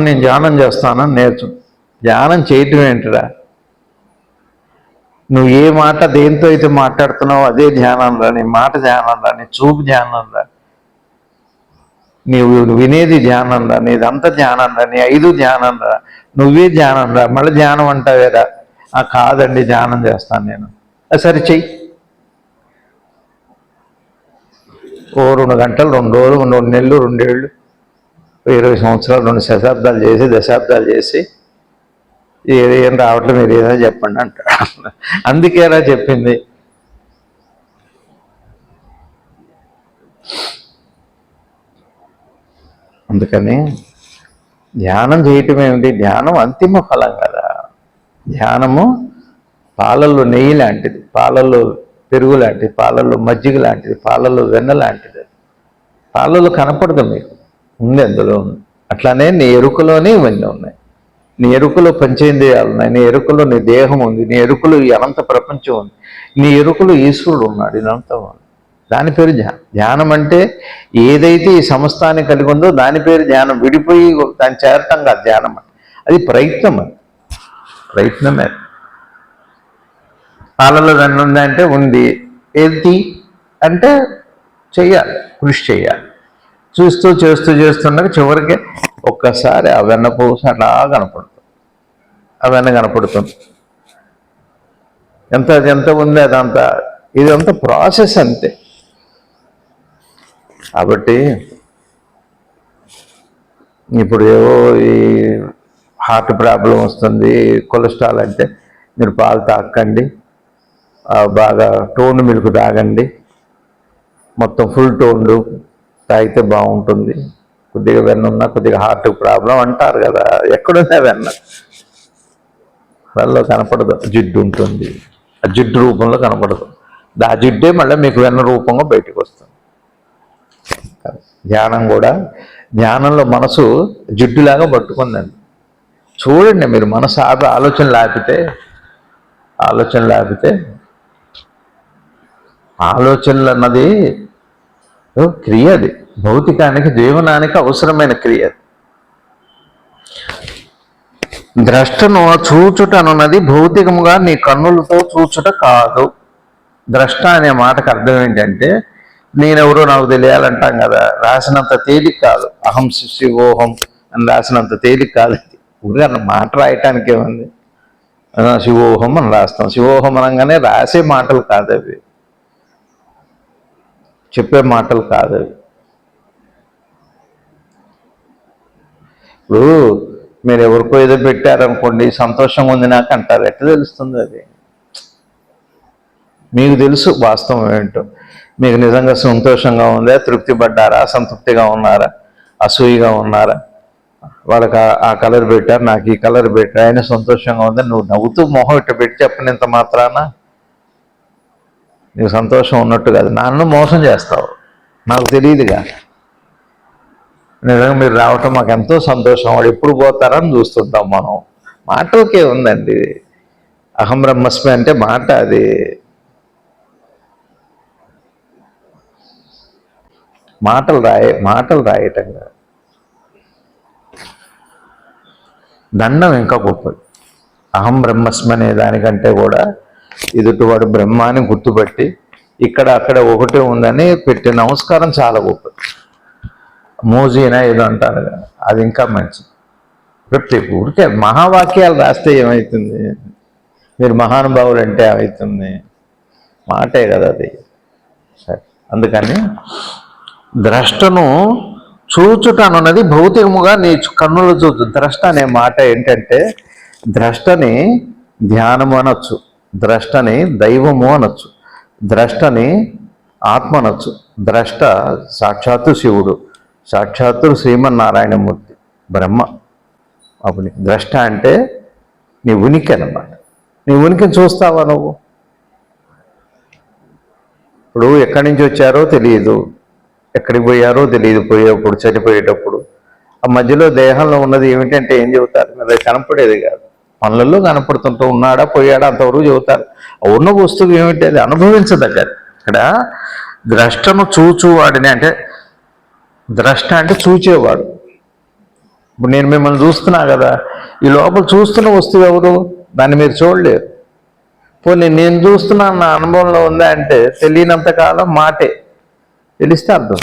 నేను ధ్యానం చేస్తానని నేర్చు. ధ్యానం చేయటం ఏంటిరా? నువ్వు ఏ మాట దేంతో అయితే మాట్లాడుతున్నావో అదే ధ్యానం రా. నీ మాట ధ్యానం రా, నీ చూపు ధ్యానం రా, నీవు వినేది ధ్యానం రా, నీదంతా ధ్యానం రా, నీ 5 ధ్యానం రా, నువ్వే ధ్యానం రా. మళ్ళీ ధ్యానం అంటావేరా? కాదండి ధ్యానం చేస్తాను నేను. సరే చెయ్యి. ఓ 2 గంటలు, 2 రోజులు, 2 నెలలు, 2 ఏళ్ళు, 20 సంవత్సరాలు, 2 శతాబ్దాలు చేసి, దశాబ్దాలు చేసి ఏం రావట్లేదు, మీరు ఏదో చెప్పండి అంటాడు. అందుకేరా చెప్పింది. అందుకని ధ్యానం చేయటం ఏమిటి? ధ్యానం అంతిమ ఫలం కదా. ధ్యానము పాలల్లో నెయ్యి లాంటిది, పాలల్లో పెరుగు లాంటిది, పాలల్లో మజ్జిగ లాంటిది, పాలల్లో వెన్న లాంటిది. పాలల్లో కనపడదు, మీకు ఉంది, అందులో ఉంది. అట్లానే నీ ఎరుకలోనే ఇవన్నీ ఉన్నాయి. నీ ఎరుకలో పంచేంద్రియాలు ఉన్నాయి, నీ ఎరుకలో నీ దేహం ఉంది, నీ ఎరుకలో ఈ అనంత ప్రపంచం ఉంది, నీ ఎరుకలో ఈశ్వరుడు ఉన్నాడు, ఇదంతా ఉంది. దాని పేరు ధ్యానం. ధ్యానం అంటే ఏదైతే ఈ సమస్తాన్ని కలిగి ఉందో దాని పేరు ధ్యానం. విడిపోయి దాన్ని చేరటం కాదు ధ్యానం. అది ప్రయత్నం, అది ప్రయత్నమే. పాలలో వెన్న ఉందంటే ఉంది, ఏది అంటే చెయ్యాలి, కృషి చేయాలి. చూస్తూ చేస్తూ చేస్తుండగా చివరికి ఒక్కసారి ఆ వెన్న పూస అలా కనపడుతుంది, ఆ వెన్న కనపడుతుంది. ఎంత ఉంది అదంతా, ఇదంతా ప్రాసెస్ అంతే. కాబట్టి ఇప్పుడు ఏవో ఈ హార్ట్ ప్రాబ్లం వస్తుంది, కొలెస్ట్రాల్ అంటే మీరు పాలు తాకండి, బాగా టోన్ మిల్క్ తాగండి, మొత్తం ఫుల్ టోన్లు తాగితే బాగుంటుంది, కొద్దిగా వెన్న ఉన్నా కొద్దిగా హార్ట్ ప్రాబ్లం అంటారు కదా. ఎక్కడుందా వెన్న? వాళ్ళలో కనపడదు, జిడ్డు ఉంటుంది, ఆ జిడ్డు రూపంలో కనపడదు. ఆ జిడ్డే మళ్ళీ మీకు వెన్న రూపంగా బయటకు వస్తుంది. ధ్యానం కూడా, ధ్యానంలో మనసు జిడ్డులాగా పట్టుకుందండి. చూడండి మీరు, మనసు ఆలోచనలు ఆపితే ఆలోచనలు అన్నది క్రియ, అది భౌతికానికి జీవనానికి అవసరమైన క్రియ. ద్రష్టను చూచుట అన్నది భౌతికముగా నీ కన్నులతో చూచుట కాదు. ద్రష్ట అనే మాటకు అర్థం ఏంటంటే నేనెవరో నాకు తెలియాలంటాం కదా, రాసినంత తేలిక కాదు. అహం శివోహం అని రాసినంత తేలిక కాదు. ఊరిగా మాట రాయటానికి ఏముంది, శివోహం అని రాస్తాం. శివోహం అనగానే రాసే మాటలు కాదు అవి, చెప్పే మాటలు కాదు అవి. ఇప్పుడు మీరు ఎవరికో ఏదో పెట్టారనుకోండి, సంతోషంగా ఉంది నాకు అంటారు, ఎట్లా తెలుస్తుంది అది? మీకు తెలుసు వాస్తవం ఏంటో. మీకు నిజంగా సంతోషంగా ఉందా, తృప్తి పడ్డారా, సంతృప్తిగా ఉన్నారా? అసూయగా ఉన్నారా? వాళ్ళకి ఆ కలర్ పెట్టారు, నాకు ఈ కలర్ పెట్టారు, ఆయన సంతోషంగా ఉందని నువ్వు నవ్వుతూ మొహం ఇట్ట పెట్టి చెప్పినంత మాత్రాన నీకు సంతోషం ఉన్నట్టు కాదు. నన్ను మోసం చేస్తావు, నాకు తెలియదుగా. నిజంగా మీరు రావటం మాకు ఎంతో సంతోషం. వాడు ఎప్పుడు పోతారని చూస్తుంటాం మనం. మాటలకే ఉందండి. అహం బ్రహ్మస్మి అంటే మాట, అది మాటలు రాయటంగా. దండం ఇంకా గొప్పది. అహం బ్రహ్మస్మి అనే దానికంటే కూడా ఎదుటివాడు బ్రహ్మ అని గుర్తుపట్టి ఇక్కడ అక్కడ ఒకటే ఉందని పెట్టే నమస్కారం చాలా గొప్పది. మోజీనా ఏదో అంటారు కదా, అది ఇంకా మంచిది. ప్రతి ఊరికే మహావాక్యాలు రాస్తే ఏమవుతుంది? మీరు మహానుభావులు అంటే ఏమవుతుంది? మాటే కదా అది. సరే, అందుకని ద్రష్టను చూచుట అన్నది భౌతికముగా నీ కన్నులు చూచు. ద్రష్ట అనే మాట ఏంటంటే, ద్రష్టని ధ్యానము అనొచ్చు, ద్రష్టని దైవము అనొచ్చు, ద్రష్టని ఆత్మ అనొచ్చు. ద్రష్ట సాక్షాత్తు శివుడు, సాక్షాత్తు శ్రీమన్నారాయణమూర్తి, బ్రహ్మ. అప్పుడు ద్రష్ట అంటే నీ ఉనికి అన్నమాట. నీ ఉనికిని చూస్తావా నువ్వు? ఇప్పుడు ఎక్కడి నుంచి వచ్చారో తెలియదు, ఎక్కడికి పోయారో తెలియదు. పోయేప్పుడు, చనిపోయేటప్పుడు ఆ మధ్యలో దేహంలో ఉన్నది ఏమిటంటే ఏం చెబుతారు? అది కనపడేది కాదు. పనులలో కనపడుతుంటూ ఉన్నాడా పోయాడా అంతవరకు చెబుతారు. ఉన్న వస్తువు ఏమిటి? అది అనుభవించదగ్గది. ఇక్కడ ద్రష్టను చూచువాడిని అంటే, ద్రష్ట అంటే చూచేవాడు. ఇప్పుడు నేను మిమ్మల్ని చూస్తున్నా కదా, ఈ లోపల చూస్తున్న వస్తువు ఎవరు? దాన్ని మీరు చూడలేరు. పోనీ నేను చూస్తున్నాను నా అనుభవంలో ఉందా అంటే తెలియనంత కాలం మాటే, తెలిస్తే అర్థం.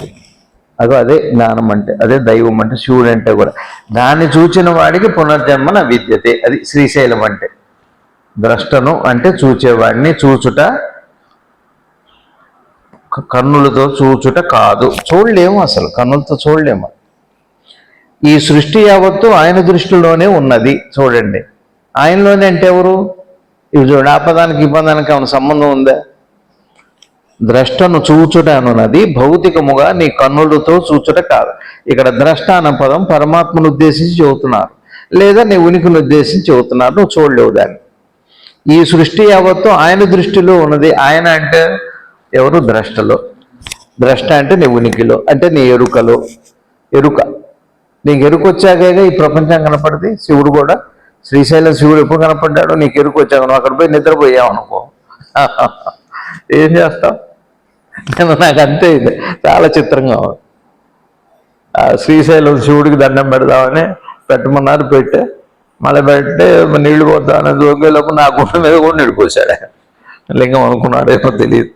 అదే జ్ఞానం అంటే, అదే దైవం అంటే, శివుడు అంటే కూడా. దాన్ని చూచిన వాడికి పునర్జన్మ న విద్యతే. అది శ్రీశైలం అంటే. ద్రష్టను అంటే చూచేవాడిని. చూచుట కన్నులతో చూచుట కాదు, చూడలేము, అసలు కన్నులతో చూడలేము. ఈ సృష్టి యావత్తు ఆయన దృష్టిలోనే ఉన్నది. చూడండి, ఆయనలోనే అంటే ఎవరు? ఇవి చూడండి, ఆ పదానికి ఈ పదానికి ఏమైనా సంబంధం ఉందా? ద్రష్టను చూచుట అనున్నది భౌతికముగా నీ కన్నులతో చూచుట కాదు. ఇక్కడ ద్రష్ట అన్న పదం పరమాత్మను ఉద్దేశించి చెబుతున్నారు, లేదా నీ ఉనికిని ఉద్దేశించి చెబుతున్నారు. నువ్వు చూడలేవు దాన్ని. ఈ సృష్టి యావత్తు ఆయన దృష్టిలో ఉన్నది. ఆయన అంటే ఎవరు? ద్రష్టలో. ద్రష్ట అంటే నీ ఉనికిలో, అంటే నీ ఎరుకలో. ఎరుక, నీకు ఎరుక వచ్చాకేగా ఈ ప్రపంచం కనపడింది. శివుడు కూడా, శ్రీశైలం శివుడు ఎప్పుడు కనపడ్డాడో నీకు ఎరుక వచ్చాక నువ్వు అక్కడ పోయి నిద్రపోయావు అనుకో, ఏం చేస్తావు? నాకు అంతే, ఇది చాలా చిత్రంగా ఉంది. శ్రీశైలం శివుడికి దండం పెడదామని పెట్టమన్నారు, పెట్టే మళ్ళీ పెట్టే నీళ్లు పోతామని దొంగలోపు నా గుండె మీద కూడా నీళ్ళు పోసాడు. లింగం అనుకున్నాడేమో తెలియదు.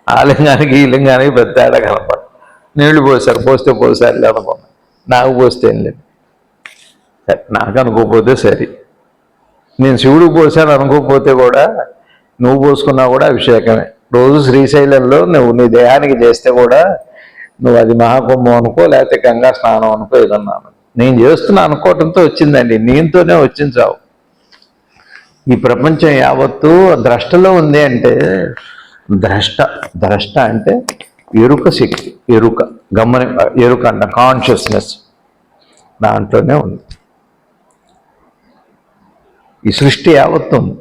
ఆ లింగానికి ఈ లింగానికి పెద్ద తేడా కనపడ. నీళ్లు పోసారు, పోస్తే పోసారు లేదనుకున్నా. నాకు పోస్తే ఏం లేదు. నాకు అనుకోకపోతే సరే, నేను శివుడికి పోసాను అనుకోకపోతే కూడా నువ్వు పోసుకున్నా కూడా అభిషేకమే. రోజు శ్రీశైలంలో నువ్వు నీ దేహానికి చేస్తే కూడా నువ్వు అది మహాకుంభం అనుకో, లేకపోతే గంగా స్నానం అనుకో, ఏదన్నాను. నేను చేస్తున్నా అనుకోవటంతో వచ్చిందండి, నేనుతోనే వచ్చింది చావు. ఈ ప్రపంచం యావత్తు ద్రష్టలో ఉంది అంటే, ద్రష్ట అంటే ఎరుక శక్తి, ఎరుక, ఎరుక అంట, కాన్షియస్నెస్ దాంట్లోనే ఉంది. ఈ సృష్టి యావత్తు ఉంది.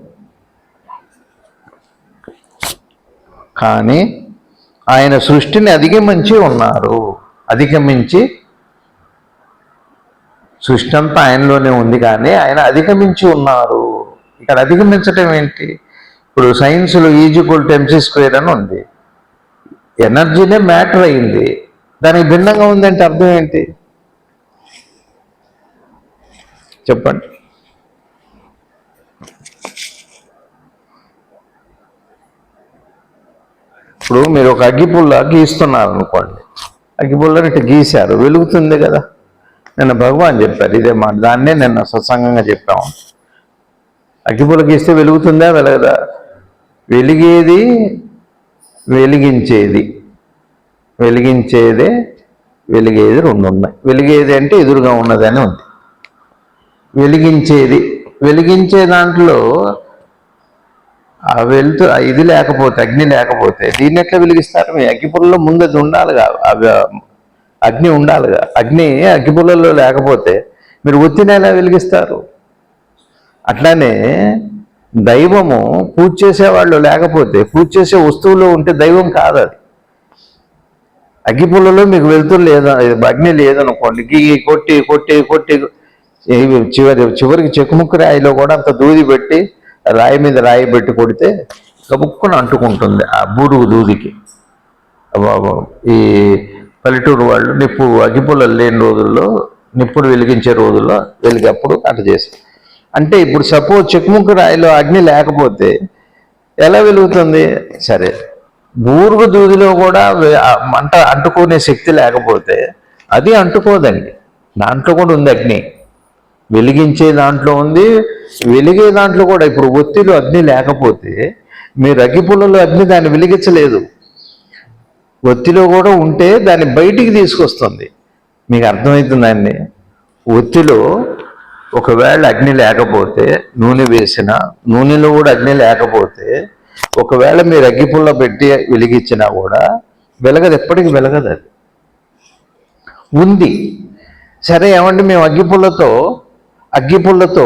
కానీ ఆయన సృష్టిని అధిగమించి ఉన్నారు. అధిగమించి, సృష్టి అంతా ఆయనలోనే ఉంది కానీ ఆయన అధిగమించి ఉన్నారు. ఇక్కడ అధిగమించటం ఏంటి? ఇప్పుడు సైన్స్లో E=mc² అని ఉంది. ఎనర్జీనే మ్యాటర్ అయింది, దానికి భిన్నంగా ఉందంటే అర్థం ఏంటి చెప్పండి? ఇప్పుడు మీరు ఒక అగ్గిపుల్ల గీస్తున్నారు అనుకోండి, అగ్గిపుల్లని ఇట్లా గీశారు, వెలుగుతుంది కదా. నిన్న భగవాన్ చెప్పారు ఇదే మాట, దాన్నే నిన్న సత్సంగంగా చెప్పాము. అగ్గిపుల్ల గీస్తే వెలుగుతుందా వెలగదా? వెలిగేది వెలిగించేది, వెలిగేది రెండు ఉన్నాయి. వెలిగేది అంటే ఎదురుగా ఉన్నది అని ఉంది. వెలిగించే దాంట్లో ఆ వెళ్తూ ఇది లేకపోతే, అగ్ని లేకపోతే దీన్ని ఎట్లా వెలిగిస్తారు? మీ అగ్గిపుల్లలో ముందు అది ఉండాలిగా, అగ్ని ఉండాలిగా. అగ్గిపుల్లలో లేకపోతే మీరు ఒత్తిని ఎలా వెలిగిస్తారు? అట్లానే దైవము పూజ చేసేవాళ్ళు లేకపోతే, పూజ చేసే వస్తువులు ఉంటే దైవం కాదు అది. అగ్గిపుల్లలో మీకు వెళ్తురు లేదా, అగ్ని లేదనుకోండి, కొట్టి కొట్టి కొట్టి చివరికి చెక్కుముక్కు రాయిలో కూడా అంత దూది పెట్టి రాయి మీద రాయి పెట్టి కొడితే గబుక్కున అంటుకుంటుంది ఆ బూరుగు దూదికి. ఈ పల్లెటూరు వాళ్ళు అగ్గిపుల్లలు లేని రోజుల్లో, నిప్పులు వెలిగించే రోజుల్లో వెలిగప్పుడు అట్లా చేస్తారు. అంటే ఇప్పుడు సపోజ్ చెక్కుముక్కు రాయిలో అగ్ని లేకపోతే ఎలా వెలుగుతుంది? సరే, బూరుగు దూదిలో కూడా మంట అంటుకునే శక్తి లేకపోతే అది అంటుకోదండి. దాంట్లో కూడా ఉంది అగ్ని, వెలిగించే దాంట్లో ఉంది, వెలిగే దాంట్లో కూడా. ఇప్పుడు ఒత్తిలో అగ్ని లేకపోతే మీరు అగ్గిపుల్లలో అగ్ని దాన్ని వెలిగించలేదు. ఒత్తిలో కూడా ఉంటే దాన్ని బయటికి తీసుకొస్తుంది. మీకు అర్థమవుతుందండి? ఒత్తిలో ఒకవేళ అగ్ని లేకపోతే, నూనె వేసిన నూనెలో కూడా అగ్ని లేకపోతే, ఒకవేళ మీరు అగ్గిపుల్ల పెట్టి వెలిగించినా కూడా వెలగదు, ఎప్పటికీ వెలగదు. అది ఉంది. సరే ఏమండి, మేము అగ్గిపుల్లతో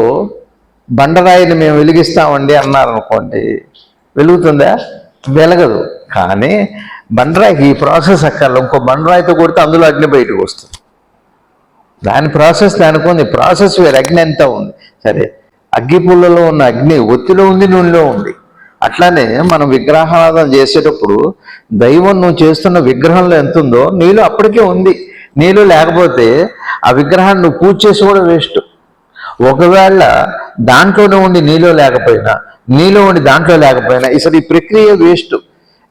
బండరాయిని మేము వెలిగిస్తామండి అన్నారనుకోండి, వెలుగుతుందా? వెలగదు. కానీ బండరాయికి ఈ ప్రాసెస్ అక్కర్లో, ఇంకో బండరాయితో కొడితే అందులో అగ్ని బయటకు వస్తుంది. దాని ప్రాసెస్ దానికి ఉంది, ప్రాసెస్ వేరు. అగ్ని ఎంత ఉంది. సరే, అగ్గిపుల్లలో ఉన్న అగ్ని ఒత్తిలో ఉంది, నూనెలో ఉంది. అట్లానే మనం విగ్రహారాధన చేసేటప్పుడు దైవం నువ్వు చేస్తున్న విగ్రహంలో ఎంత ఉందో నీలో అప్పటికే ఉంది. నీలో లేకపోతే ఆ విగ్రహాన్ని నువ్వు పూజ చేసి కూడా వేస్ట్. ఒకవేళ దాంట్లోనే ఉండి నీలో లేకపోయినా, నీలో ఉండి దాంట్లో లేకపోయినా అసలు ఈ ప్రక్రియ వేస్ట్.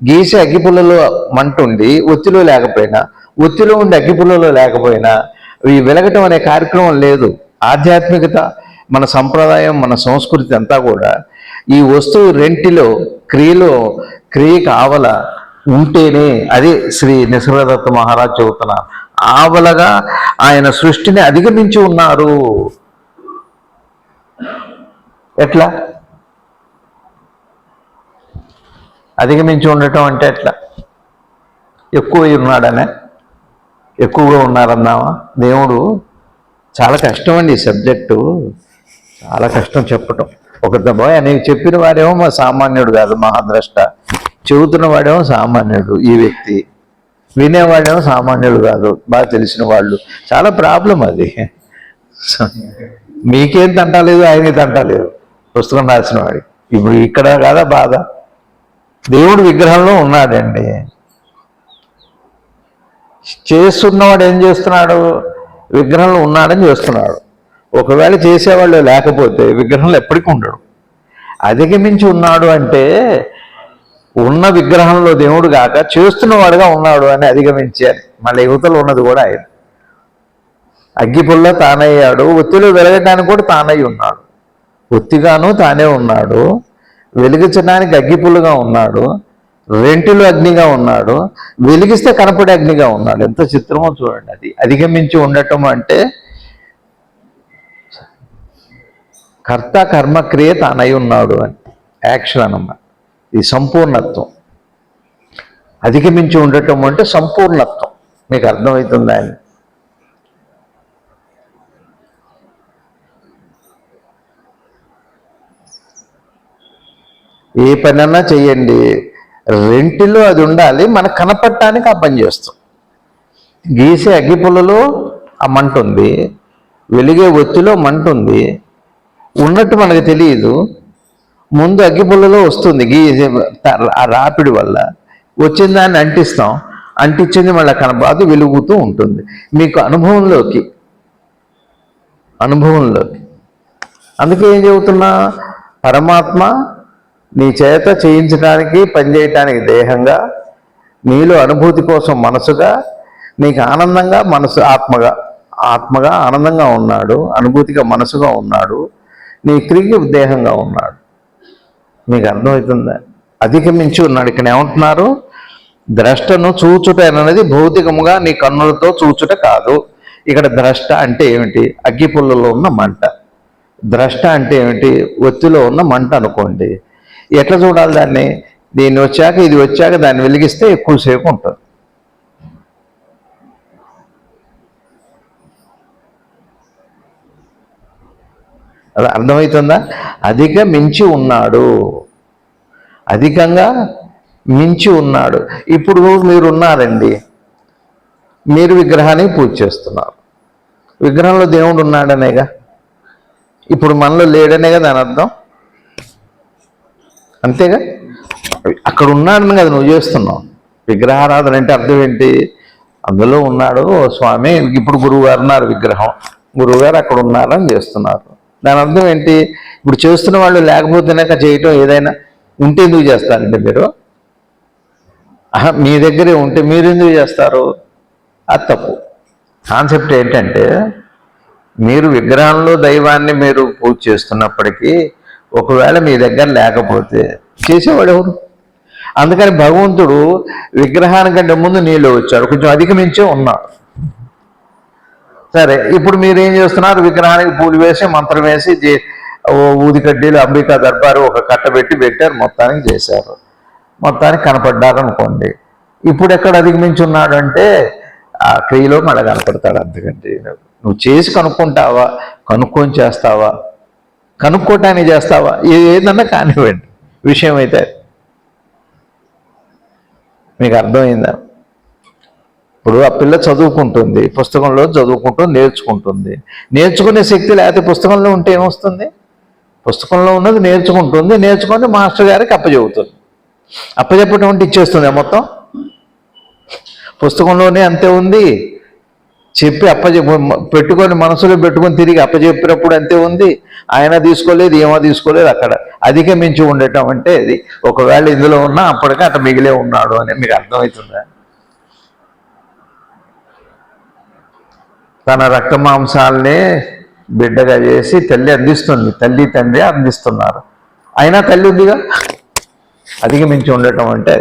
గీసే అగ్గిపుల్లలో మంట ఉండి ఒత్తిలో లేకపోయినా, ఒత్తిలో ఉండి అగ్గిపుల్లలో లేకపోయినా ఈ వెలగటం అనే కార్యక్రమం లేదు. ఆధ్యాత్మికత, మన సంప్రదాయం, మన సంస్కృతి అంతా కూడా ఈ వస్తువు రెంటిలో క్రియకు ఆవల ఉంటేనే, అది శ్రీ నిసర్గదత్త మహారాజ్ చెబుతున్నారు. ఆవలగా ఆయన సృష్టిని అధిగమించి ఉన్నారు. ఎట్లా అధిగమించి ఉండటం అంటే ఎట్లా? ఎక్కువగా ఉన్నారన్నావా? దేవుడు చాలా కష్టం అండి ఈ సబ్జెక్టు, చాలా కష్టం చెప్పటం. ఒక దబాయ్ అని చెప్పిన వాడేమో సామాన్యుడు కాదు, మహాద్రష్ట. చెబుతున్న వాడేమో సామాన్యుడు ఈ వ్యక్తి, వినేవాడేమో సామాన్యుడు కాదు, బాగా తెలిసిన వాళ్ళు. చాలా ప్రాబ్లం అది. మీకేం తంటలేదు, ఆయనకి తంటలేదు, పుస్తకం రాసిన వాడికి. ఇప్పుడు ఇక్కడ కాదా బాధ? దేవుడు విగ్రహంలో ఉన్నాడండి. చేస్తున్నవాడు ఏం చేస్తున్నాడు? విగ్రహంలో ఉన్నాడని చేస్తున్నాడు. ఒకవేళ చేసేవాళ్ళు లేకపోతే విగ్రహంలో ఎప్పటికీ ఉండడు. అధిగమించి ఉన్నాడు అంటే ఉన్న విగ్రహంలో దేవుడు కాక చేస్తున్నవాడుగా ఉన్నాడు అని అధిగమించారు. మళ్ళీ యువతలో ఉన్నది కూడా ఆయన. అగ్గిపుల్ల తానయ్యాడు, ఒత్తిలో వెలగడానికి కూడా తానై ఉన్నాడు. ఒత్తిగాను తానే ఉన్నాడు, వెలిగించడానికి అగ్గిపుల్లుగా ఉన్నాడు, రెంటిలో అగ్నిగా ఉన్నాడు, వెలిగిస్తే కనపడే అగ్నిగా ఉన్నాడు. ఎంత చిత్రమో చూడండి. అది అధిగమించి ఉండటం అంటే కర్త కర్మక్రియ తానై ఉన్నాడు అని యాక్షన్ అన్నమాట. ఈ సంపూర్ణత్వం. అధిగమించి ఉండటం అంటే సంపూర్ణత్వం. మీకు అర్థమవుతుందా అని? ఏ పనన్నా చెయ్యండి, రెంటిలో అది ఉండాలి. మనకు కనపడటానికి ఆ పని చేస్తాం. గీసే అగ్గిపుల్లలో ఆ మంట ఉంది, వెలిగే ఒత్తిలో మంట ఉంది, ఉన్నట్టు మనకు తెలియదు. ముందు అగ్గిపుల్లలో వస్తుంది, ఆ రాపిడి వల్ల వచ్చిన దాన్ని అంటిస్తాం, అంటించింది మళ్ళీ కనపడదు, వెలుగుతూ ఉంటుంది. మీకు అనుభవంలోకి. అందుకే ఏం చెబుతున్నా, పరమాత్మ నీ చేత చేయించడానికి, పనిచేయటానికి దేహంగా, నీలో అనుభూతి కోసం మనసుగా, నీకు ఆనందంగా మనసు ఆత్మగా ఆనందంగా ఉన్నాడు, అనుభూతిగా మనసుగా ఉన్నాడు, నీ క్రియ దేహంగా ఉన్నాడు. మీకు అర్థమవుతుందా? అధిగమించి ఉన్నాడు. ఇక్కడ ఏమంటున్నారు? ద్రష్టను చూచుట అనేది భౌతికముగా నీ కన్నులతో చూచుట కాదు. ఇక్కడ ద్రష్ట అంటే ఏమిటి? అగ్గిపుల్లలో ఉన్న మంట. ద్రష్ట అంటే ఏమిటి? ఒత్తిలో ఉన్న మంట అనుకోండి. ఎట్లా చూడాలి దాన్ని? దీన్ని వచ్చాక ఇది వచ్చాక దాన్ని వెలిగిస్తే ఎక్కువసేపు ఉంటుంది. అది అర్థమవుతుందా? మించి ఉన్నాడు, అధికంగా మించి ఉన్నాడు. ఇప్పుడు మీరు ఉన్నారండి, మీరు విగ్రహానికి పూజ చేస్తున్నారు. విగ్రహంలో దేవుడు ఉన్నాడనేగా, ఇప్పుడు మనలో లేడనేగా దాని అర్థం. అంతేగా, అక్కడ ఉన్నాడని కదా నువ్వు చేస్తున్నావు. విగ్రహారాధన అంటే అర్థం ఏంటి? అందులో ఉన్నాడు స్వామి. ఇప్పుడు గురువుగారు ఉన్నారు, విగ్రహం గురువుగారు అక్కడ ఉన్నారని చేస్తున్నారు. దాని అర్థం ఏంటి? ఇప్పుడు చేస్తున్న వాళ్ళు లేకపోతేనాక చేయటం, ఏదైనా ఉంటే ఎందుకు చేస్తారంటే మీరు? మీ దగ్గరే ఉంటే మీరు ఎందుకు చేస్తారు? అది తప్పు. కాన్సెప్ట్ ఏంటంటే, మీరు విగ్రహంలో దైవాన్ని మీరు పూజ చేస్తున్నప్పటికీ ఒకవేళ మీ దగ్గర లేకపోతే చేసేవాడు ఎవరు? అందుకని భగవంతుడు విగ్రహానికంటే ముందు నీళ్ళు వచ్చాడు, కొంచెం అధిగమించే ఉన్నాడు. సరే, ఇప్పుడు మీరు ఏం చేస్తున్నారు? విగ్రహానికి పూలు వేసి మంత్రం వేసి ఊది కడ్డీలు అంబికా దర్బారు ఒక కట్టబెట్టి పెట్టారు, మొత్తానికి చేశారు, మొత్తానికి కనపడ్డారు అనుకోండి. ఇప్పుడు ఎక్కడ అధిగమించి ఉన్నాడు అంటే ఆ క్రియలో మళ్ళీ కనపడతాడు. అందుకంటే నువ్వు చేసి కనుక్కుంటావా, కనుక్కొని చేస్తావా, కనుక్కోటానికి చేస్తావా, ఏదన్నా కానివ్వండి విషయం అయితే. మీకు అర్థమైందా? ఇప్పుడు ఆ పిల్ల చదువుకుంటుంది, పుస్తకంలో చదువుకుంటూ నేర్చుకుంటుంది. నేర్చుకునే శక్తి లేకపోతే పుస్తకంలో ఉంటే ఏమొస్తుంది? పుస్తకంలో ఉన్నది నేర్చుకుంటుంది, నేర్చుకొని మాస్టర్ గారికి అప్పచెబుతుంది. అప్పచెప్పటం అంటే ఇచ్చేస్తుంది మొత్తం. పుస్తకంలోనే అంతే ఉంది, చెప్పి పెట్టుకొని మనసులో పెట్టుకొని తిరిగి అప్పచెప్పినప్పుడు అంతే ఉంది. ఆయన తీసుకోలేదు, ఏమో తీసుకోలేదు. అక్కడ అధిగమించి ఉండటం అంటే ఇది. ఒకవేళ ఇందులో ఉన్నా అప్పటికే అట్లా మిగిలే ఉన్నాడు అని మీకు అర్థమవుతుందా? తన రక్త మాంసాలనే బిడ్డగా చేసి తల్లి అందిస్తుంది, తల్లి తండ్రి అందిస్తున్నారు. అయినా తల్లి ఉందిగా. అధిగమించి ఉండటం అంటే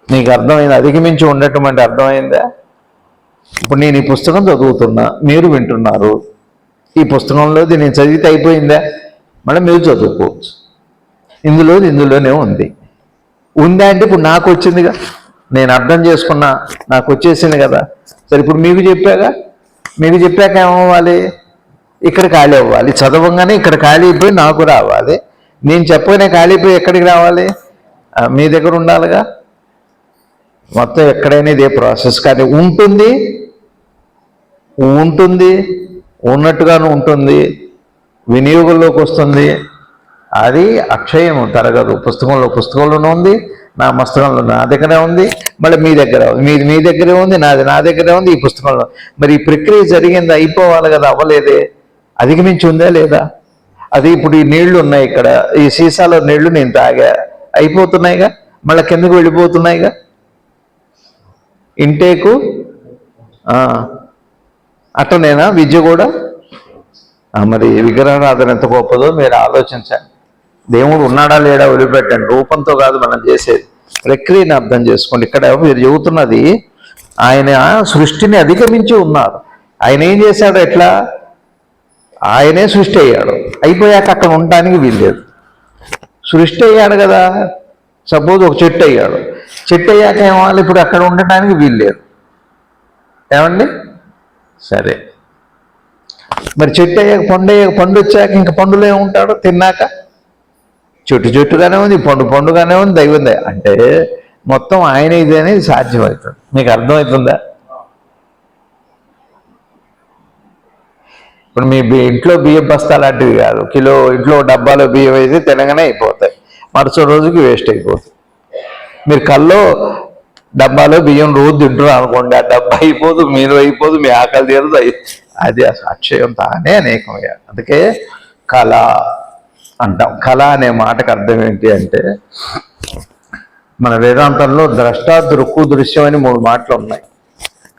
నీకు అర్థమైంది? అధిగమించి ఉండటం అంటే అర్థమైందా? ఇప్పుడు నేను ఈ పుస్తకం చదువుతున్నా, మీరు వింటున్నారు. ఈ పుస్తకంలోది నేను చదివితే అయిపోయిందా? మళ్ళీ మీరు చదువుకోవచ్చు. ఇందులోనే ఉంది. ఉందా అంటే ఇప్పుడు నాకు వచ్చిందిగా, నేను అర్థం చేసుకున్నా, నాకు వచ్చేసింది కదా. సరే, ఇప్పుడు మీకు చెప్పాగా, మీకు చెప్పాక ఏమవ్వాలి? ఇక్కడ ఖాళీ అవ్వాలి. చదవంగానే ఇక్కడ ఖాళీ అయిపోయి నాకు రావాలి. నేను చెప్పగానే ఖాళీ అయిపోయి ఎక్కడికి రావాలి? మీ దగ్గర ఉండాలిగా. మొత్తం ఎక్కడైనా ఇదే ప్రాసెస్. కానీ ఉంటుంది ఉన్నట్టుగాను ఉంటుంది, వినియోగంలోకి వస్తుంది. అది అక్షయం, తరగదు. పుస్తకంలోనే ఉంది, నా మస్తకంలో నా దగ్గరే ఉంది, మళ్ళీ మీ దగ్గర మీది మీ దగ్గరే ఉంది, నాది నా దగ్గరే ఉంది. ఈ పుస్తకంలో మరి ఈ ప్రక్రియ జరిగింది, అయిపోవాలి కదా, అవ్వలేదే. అధిగమించి ఉందా లేదా? అది ఇప్పుడు ఈ నీళ్లు ఉన్నాయి ఇక్కడ, ఈ సీసాలో నీళ్లు నేను తాగా, అయిపోతున్నాయిగా, మళ్ళీ కిందకు వెళ్ళిపోతున్నాయిగా. ఇంటేకు అట్లనేనా విద్య కూడా? మరి విగ్రహారాధన ఎంత గొప్పదో మీరు ఆలోచించండి. దేవుడు ఉన్నాడా లేడా వదిలిపెట్టండి, రూపంతో కాదు మనం చేసేది, ప్రక్రియని అర్థం చేసుకోండి. ఇక్కడ మీరు చెబుతున్నది ఆయన సృష్టిని అధిగమించి ఉన్నారు. ఆయన ఏం చేశాడు? ఎట్లా? ఆయనే సృష్టి అయ్యాడు, అయిపోయాక అక్కడ ఉండటానికి వీల్లేదు. సృష్టి అయ్యాడు కదా, సపోజ్ ఒక చెట్టు అయ్యాడు, చెట్టు అయ్యాక ఏమవాలి? ఇప్పుడు అక్కడ ఉండటానికి వీల్లేదు. ఏమండి? సరే, మరి చెట్టు అయ్యాక పండు వచ్చాక ఇంకా పండులో ఏముంటాడు? తిన్నాక చెట్టుగానే ఉంది, పండుగానే ఉంది, దైవం అంటే మొత్తం ఆయన ఇది అనేది సాధ్యమవుతుంది. మీకు అర్థమవుతుందా? ఇప్పుడు మీ ఇంట్లో బియ్యం బస్తా లాంటివి కాదు, ఇంట్లో డబ్బాలో బియ్యం వేసి తినగానే అయిపోతాయి, మరుసటి రోజుకి వేస్ట్ అయిపోతుంది. మీరు కల్లో డబ్బాలో బియ్యం రోజు తింటున్నారు అనుకోండి, ఆ డబ్బా అయిపోదు, మీరు అయిపోదు, మీ ఆకలి తీరదు. అది అక్షయం తానే అనేకమయ్యా. అందుకే కళ అంటాం. కళ అనే మాటకు అర్థం ఏంటి అంటే, మన వేదాంతంలో ద్రష్ట, దృక్కు, దృశ్యం అని 3 మాటలు ఉన్నాయి.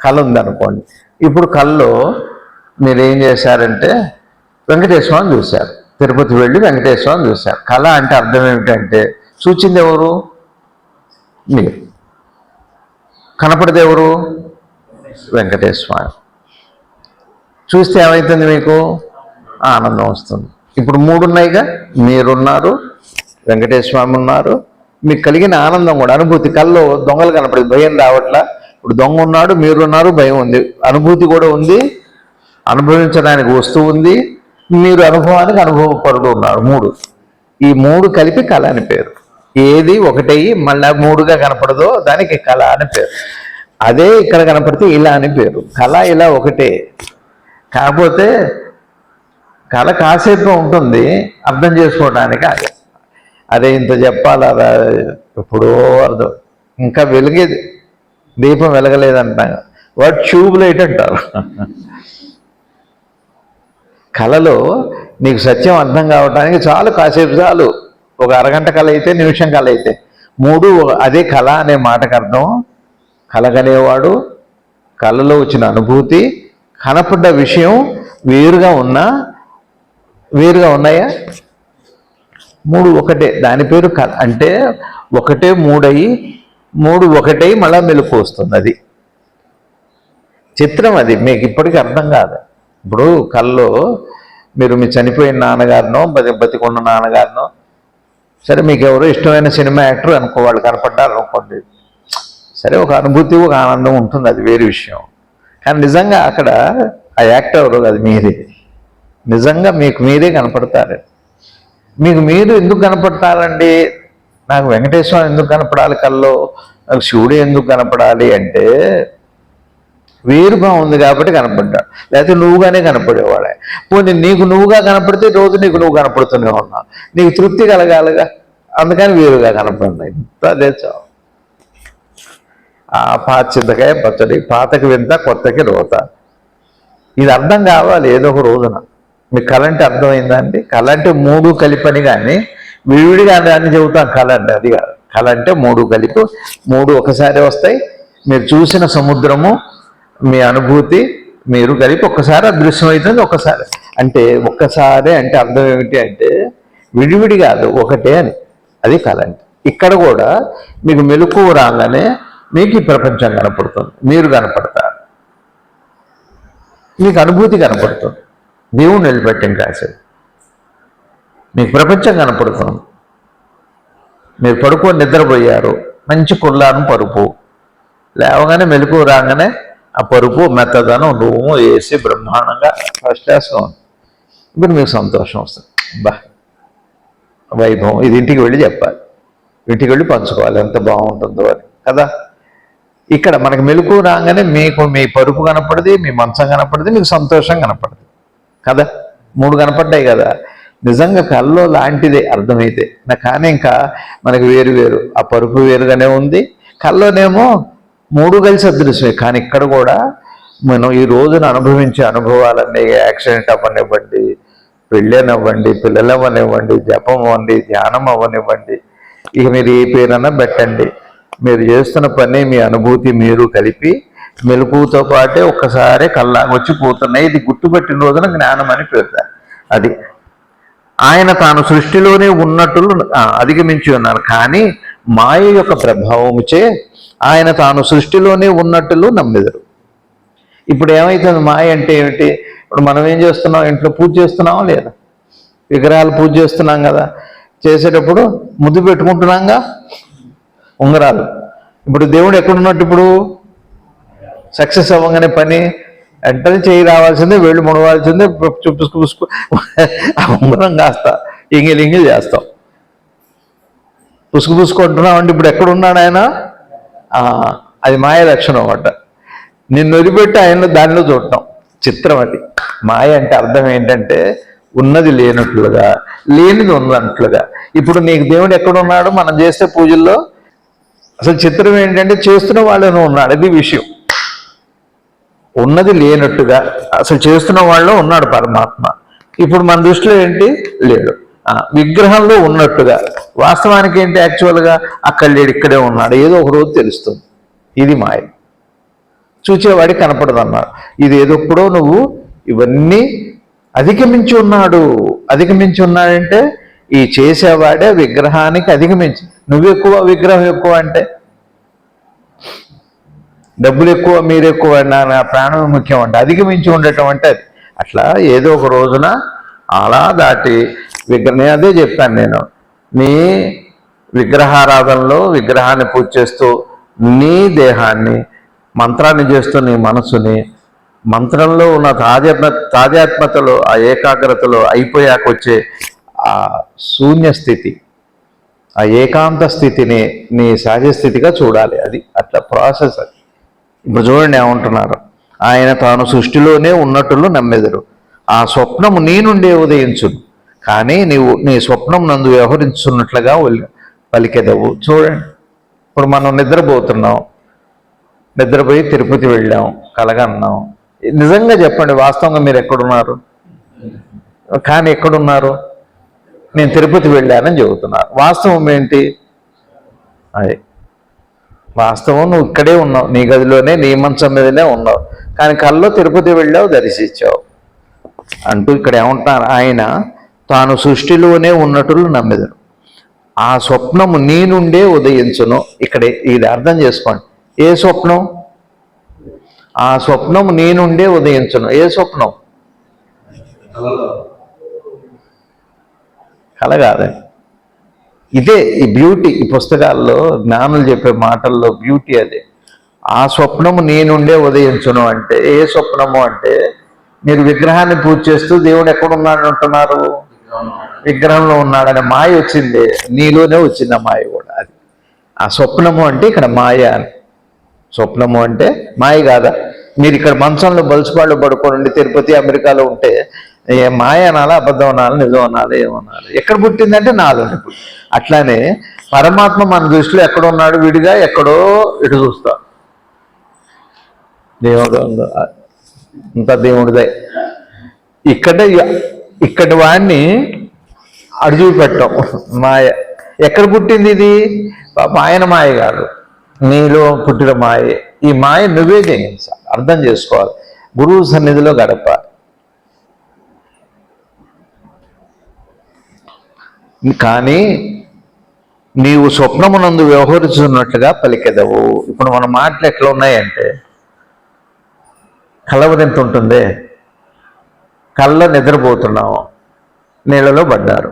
కళ ఉందనుకోండి. ఇప్పుడు కళలో మీరు ఏం చేశారంటే వెంకటేశ్వరాన్ని చూశారు, తిరుపతి వెళ్ళి వెంకటేశ్వరాన్ని చూశారు. కళ అంటే అర్థం ఏమిటంటే, చూచింది ఎవరు? మీరు. కనపడేది ఎవరు? వెంకటేశ్వర. చూస్తే ఏమవుతుంది? మీకు ఆనందం వస్తుంది. ఇప్పుడు 3 ఉన్నాయిగా, మీరున్నారు, వెంకటేశ్వర స్వామి ఉన్నారు, మీకు కలిగిన ఆనందం కూడా అనుభూతి. కల్లో దొంగలు కనపడదు, భయం రావట్లా. ఇప్పుడు దొంగ ఉన్నాడు, మీరున్నారు, భయం ఉంది, అనుభూతి కూడా ఉంది, అనుభవించడానికి వస్తువు ఉంది, మీరు అనుభవానికి అనుభవపరుడు ఉన్నారు. మూడు, ఈ మూడు కలిపి కళ అని పేరు. ఏది ఒకటయ్యి మళ్ళీ మూడుగా కనపడదో దానికి కళ అని పేరు. అదే ఇక్కడ కనపడితే ఇలా అని పేరు. కళ ఇలా ఒకటే, కాకపోతే కళ కాసేపు ఉంటుంది అర్థం చేసుకోవడానికి. అదే ఇంత చెప్పాలా, ఎప్పుడో అర్థం. ఇంకా వెలిగేది దీపం వెలగలేదంటారు, వాడు ట్యూబ్ లైట్ అంటారు. కళలో నీకు సత్యం అర్థం కావడానికి చాలు, కాసేపు చాలు. ఒక అరగంట కళ అయితే, నిమిషం కళ అయితే, మూడు అదే కళ అనే మాటకు అర్థం. కలగనేవాడు, కళలో వచ్చిన అనుభూతి, కనపడ్డ విషయం వేరుగా ఉన్నాయా? మూడు ఒకటే, దాని పేరు కళ. అంటే ఒకటే మూడయి, మూడు ఒకటై మళ్ళా మెలకు వస్తుంది. అది చిత్రం. అది మీకు ఇప్పటికీ అర్థం కాదు. ఇప్పుడు కళ్ళలో మీరు మీ చనిపోయిన నాన్నగారినో బతికున్న నాన్నగారినో, సరే మీకు ఎవరో ఇష్టమైన సినిమా యాక్టర్ అనుకో, వాళ్ళు కనపడ్డారు అనుకోండి, సరే ఒక అనుభూతి, ఒక ఆనందం ఉంటుంది, అది వేరే విషయం. కానీ నిజంగా అక్కడ ఆ యాక్టర్ ఎవరో అది మీరే, నిజంగా మీకు మీరే కనపడతారు. మీకు మీరు ఎందుకు కనపడతారండి? నాకు వెంకటేశ్వర ఎందుకు కనపడాలి కల్లో, నాకు శివుడు ఎందుకు కనపడాలి అంటే వేరుగా ఉంది కాబట్టి కనపడ్డాడు, లేకపోతే నువ్వుగానే కనపడేవాడే. పోనీ నీకు నువ్వుగా కనపడితే రోజు నీకు నువ్వు కనపడుతూనే ఉన్నావు, నీకు తృప్తి కలగాలిగా, అందుకని వేరుగా కనపడినాయి. ఇంత అదే చావు. ఆ పాచింతకాయ పచ్చడి, పాతకి వింత కొత్తకి రోత. ఇది అర్థం కావాలి ఏదో ఒక రోజున. మీకు కళ అంటే అర్థమైందా అండి? కళ అంటే మూడు కలిపని, కానీ విడివిడిగా అని చెబుతాం కళ అంటే. అది కాదు. కళ అంటే మూడు కలిపి, మూడు ఒకసారి వస్తాయి. మీరు చూసిన సముద్రము, మీ అనుభూతి, మీరు కలిపి ఒక్కసారి అదృశ్యం అవుతుంది. ఒక్కసారి అంటే ఒక్కసారి అంటే అర్థం ఏమిటి అంటే విడివిడి కాదు, ఒకటే అని. అది కళ అంటే. ఇక్కడ కూడా మీకు మెలకువ రాగానే మీకు ఈ ప్రపంచం కనపడుతుంది, మీరు కనపడతారు, మీకు అనుభూతి కనపడుతుంది. దేవుణ్ణి నిలబెట్టిన కాసేపు మీకు ప్రపంచం కనపడుతుంది. మీరు పడుకొని నిద్రపోయారు, మంచి కుల్లాను పరుపు, లేవగానే మెలకువ రాగానే ఆ పరుపు మెత్తదనం రూము వేసి బ్రహ్మాండంగా ఫస్ట్ క్లాస్గా ఉంది. ఇప్పుడు మీకు సంతోషం వస్తుంది, బా వైభవం. ఇది ఇంటికి వెళ్ళి చెప్పాలి, ఇంటికి వెళ్ళి పంచుకోవాలి ఎంత బాగుంటుందో అని కదా. ఇక్కడ మనకి మెలకువ రాగానే మీకు మీ పరుపు కనపడది, మీ మంచం కనపడది, మీకు సంతోషం కనపడదు కదా. మూడు కనపడ్డాయి కదా. నిజంగా కల్లో లాంటిదే అర్థమైతే. కానీ ఇంకా మనకి వేరు వేరు, ఆ పరుపు వేరుగానే ఉంది, కల్లోనేమో మూడు కలిసి అదృశ్యమే. కానీ ఇక్కడ కూడా మనం ఈ రోజున అనుభవించే అనుభవాలన్నీ, యాక్సిడెంట్ అవ్వనివ్వండి, పెళ్ళనివ్వండి, పిల్లలు అవ్వనివ్వండి, జపం అవ్వండి, ధ్యానం అవ్వనివ్వండి, ఇక మీరు ఏ పేరన్నా పెట్టండి, మీరు చేస్తున్న పని, మీ అనుభూతి మీరు కలిపి మెలకువతో పాటే ఒక్కసారి కల్లాగా వచ్చి పోతున్నాయి. ఇది గుర్తుపెట్టిన రోజున జ్ఞానం అని పెడతారు. అది ఆయన తాను సృష్టిలోనే ఉన్నట్లు అధిగమించి ఉన్నారు, కానీ మాయ యొక్క ప్రభావముచే ఆయన తాను సృష్టిలోనే ఉన్నట్లు నమ్మెదరు. ఇప్పుడు ఏమవుతుంది మాయ అంటే ఏమిటి? ఇప్పుడు మనం ఏం చేస్తున్నాం, ఇంట్లో పూజ చేస్తున్నామా లేదా? విగ్రహాలు పూజ చేస్తున్నాం కదా, చేసేటప్పుడు ముద్దు పెట్టుకుంటున్నాంగా ఉంగరాలు. ఇప్పుడు దేవుడు ఎక్కడున్నట్టు? ఇప్పుడు సక్సెస్ అవ్వగానే పని వెంటనే చేయి రావాల్సిందే, వేళ్ళు ముడవాల్సిందే, చూపుసుకు ఆ ఉంగరం కాస్త ఇంగిల్ చేస్తాం, పుసుకుంటున్నాం అంటే ఇప్పుడు ఎక్కడున్నాడు ఆయన? అది మాయ లక్షణం అన్నమాట. నిన్ను వదిలిపెట్టి ఆయన దానిలో చూడటం చిత్రం. అది మాయ అంటే అర్థం ఏంటంటే ఉన్నది లేనట్లుగా, లేనిది ఉన్నట్లుగా. ఇప్పుడు నీకు దేవుడు ఎక్కడున్నాడు? మనం చేసే పూజల్లో అసలు చిత్రం ఏంటంటే చేస్తున్న వాళ్ళను ఉన్నాడు. అది విషయం. ఉన్నది లేనట్టుగా అసలు చేస్తున్న వాళ్ళు ఉన్నాడు పరమాత్మ. ఇప్పుడు మన దృష్టిలో ఏంటి? లేడు. విగ్రహంలో ఉన్నట్టుగా, వాస్తవానికి ఏంటి? యాక్చువల్గా అక్కడ లేడు, ఇక్కడే ఉన్నాడు. ఏదో ఒక రోజు తెలుస్తుంది. ఇది మాయ. చూచేవాడికి కనపడదు అన్నాడు. ఇది ఏదొప్పుడో నువ్వు ఇవన్నీ అధిగమించి ఉన్నాడు. అధిగమించి ఉన్నాడంటే ఈ చేసేవాడే విగ్రహానికి అధిగమించి. నువ్వు ఎక్కువ, విగ్రహం ఎక్కువ అంటే డబ్బులు ఎక్కువ, మీరు ఎక్కువ, నా ప్రాణం ముఖ్యం అంటే అధిగమించి ఉండటం అంటే అది. అట్లా ఏదో ఒక రోజున అలా దాటి విగ్రహం, అదే చెప్పాను నేను, నీ విగ్రహారాధనలో విగ్రహాన్ని పూజ చేస్తూ నీ దేహాన్ని మంత్రాన్ని చేస్తూ నీ మనసుని మంత్రంలో ఉన్న తాదాత్మ్యతలో ఆ ఏకాగ్రతలో అయిపోయాక వచ్చే ఆ శూన్య స్థితి, ఆ ఏకాంత స్థితిని నీ సహజ స్థితిగా చూడాలి. అది అట్లా ప్రాసెస్. అది ఇప్పుడు చూడండి ఏమంటున్నారు, ఆయన తాను సృష్టిలోనే ఉన్నట్టులు నమ్మెదరు, ఆ స్వప్నము నీ నుండే ఉదయించును, కానీ నీ స్వప్నం నందు వ్యవహరించున్నట్లుగా పలికెదవు. చూడండి, ఇప్పుడు మనం నిద్రపోతున్నాం, నిద్రపోయి తిరుపతి వెళ్ళాం, కలగన్నాం. నిజంగా చెప్పండి, వాస్తవంగా మీరు ఎక్కడున్నారు? కానీ ఎక్కడున్నారు? నేను తిరుపతి వెళ్ళానని చెబుతున్నారు. వాస్తవం ఏంటి? అది వాస్తవం, నువ్వు ఇక్కడే ఉన్నావు, నీ గదిలోనే నీ మంచం మీదనే ఉన్నావు, కానీ కల్లో తిరుపతి వెళ్ళావు, దర్శించావు అంటూ ఇక్కడ ఏమంటున్నారు, ఆయన తాను సృష్టిలోనే ఉన్నట్లు నమ్మెదరు, ఆ స్వప్నము నీ నుండే ఉదయించును. ఇక్కడే ఇది అర్థం చేసుకోండి. ఏ స్వప్నం? ఆ స్వప్నము నీ నుండే ఉదయించును. ఏ స్వప్నం? కల కాదే. ఇదే ఈ బ్యూటీ. ఈ పుస్తకాల్లో జ్ఞానులు చెప్పే మాటల్లో బ్యూటీ అదే. ఆ స్వప్నము నీ నుండే ఉదయించును అంటే ఏ స్వప్నము అంటే, మీరు విగ్రహాన్ని పూజ చేస్తూ దేవుడు ఎక్కడున్నాడు అంటున్నారు? విగ్రహంలో ఉన్నాడనే మాయ వచ్చింది, నీలోనే వచ్చింది ఆ మాయ కూడా. అది ఆ స్వప్నము అంటే ఇక్కడ మాయ అని. స్వప్నము అంటే మాయ కాదా? మీరు ఇక్కడ మంచంలో బలుసుపాళ్ళు పడుకోండి, తిరుపతి అమెరికాలో ఉంటే ఏ మాయ అనాలా, అబద్ధం అనాలి, నిజం అనాలి, ఏమనాలి? ఎక్కడ పుట్టిందంటే నాలోనే పుట్టి. అట్లానే పరమాత్మ మన దృష్టిలో ఎక్కడ ఉన్నాడు? విడిగా ఎక్కడో ఇటు చూస్తాం. దేవుడు అంత దేవుడిదే. ఇక్కడి వాడిని అడుగు పెట్టం. మాయ ఎక్కడ పుట్టింది? ఇది ఆయన మాయ కాదు, నీలో పుట్టిన మాయే. ఈ మాయ నువ్వే జయించాలి, అర్థం చేసుకోవాలి, గురువు సన్నిధిలో గడపాలి. కానీ నీవు స్వప్నమునందు వ్యవహరిస్తున్నట్లుగా పలికెదవు. ఇప్పుడు మన మాటలు ఎట్లా ఉన్నాయంటే, కలవరింత ఉంటుంది. కళ్ళ నిద్రపోతున్నాము, నీళ్ళలో పడ్డారు,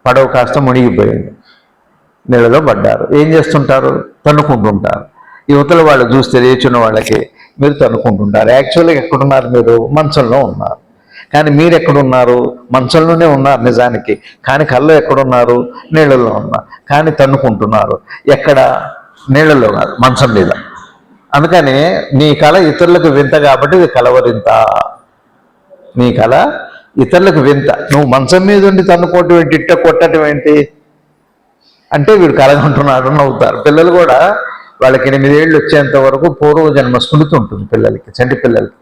పడవ కాస్త మునిగిపోయింది, నీళ్ళలో పడ్డారు. ఏం చేస్తుంటారు? తన్నుకుంటుంటారు. యువతల వాళ్ళు చూస్తే లేచున్న వాళ్ళకి మీరు తన్నుకుంటుంటారు. యాక్చువల్గా ఎక్కడున్నారు? మీరు మంచంలో ఉన్నారు, కానీ మీరు ఎక్కడున్నారు? మంచంలోనే ఉన్నారు నిజానికి, కానీ కళ్ళు ఎక్కడున్నారు? నీళ్ళల్లో ఉన్నారు, కానీ తన్నుకుంటున్నారు. ఎక్కడ? నీళ్ళల్లో కాదు, మంచం మీద. అందుకని నీ కళ ఇతరులకు వింత కాబట్టి ఇది కలవరింత. నీ కళ ఇతరులకు వింత. నువ్వు మంచం మీద ఉండి తన్నుకోవటం ఏంటి, ఇట్ట కొట్టడం ఏంటి అంటే వీడు కలగంటున్నాడు నవ్వుతారు. పిల్లలు కూడా వాళ్ళకి 8 ఏళ్ళు వచ్చేంత వరకు పూర్వజన్మ స్మృతి ఉంటుంది పిల్లలకి, చంటి పిల్లలకి.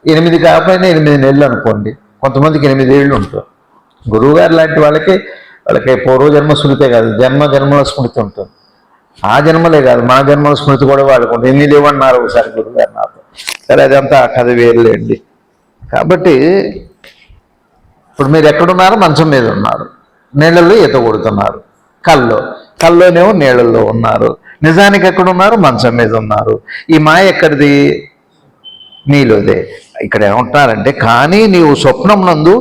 8 కాకపోయినా 8 నెలలు అనుకోండి, కొంతమందికి 8 ఏళ్ళు ఉంటుంది. గురువుగారు లాంటి వాళ్ళకి పూర్వజన్మ స్మృతే కాదు, జన్మల స్మృతి ఉంటుంది. ఆ జన్మలే కాదు, మన జన్మల స్మృతి కూడా వాళ్ళకు ఉంటుంది. ఎన్ని లేవన్నారు ఒకసారి గురువుగారు నాతో. సరే, అదంతా కథ వేరులేండి. కాబట్టి ఇప్పుడు మీరు ఎక్కడున్నారు? మంచం మీద ఉన్నారు, నీళ్ళల్లో ఈత కొడుతున్నారు. కల్లోనేమో నీళ్ళల్లో ఉన్నారు. నిజానికి ఎక్కడున్నారు? మంచం మీద ఉన్నారు. ఈ మాయ ఎక్కడిది? నీలోదే. ఇక్కడ ఏమంటున్నారంటే, కానీ నీవు స్వప్నం నందు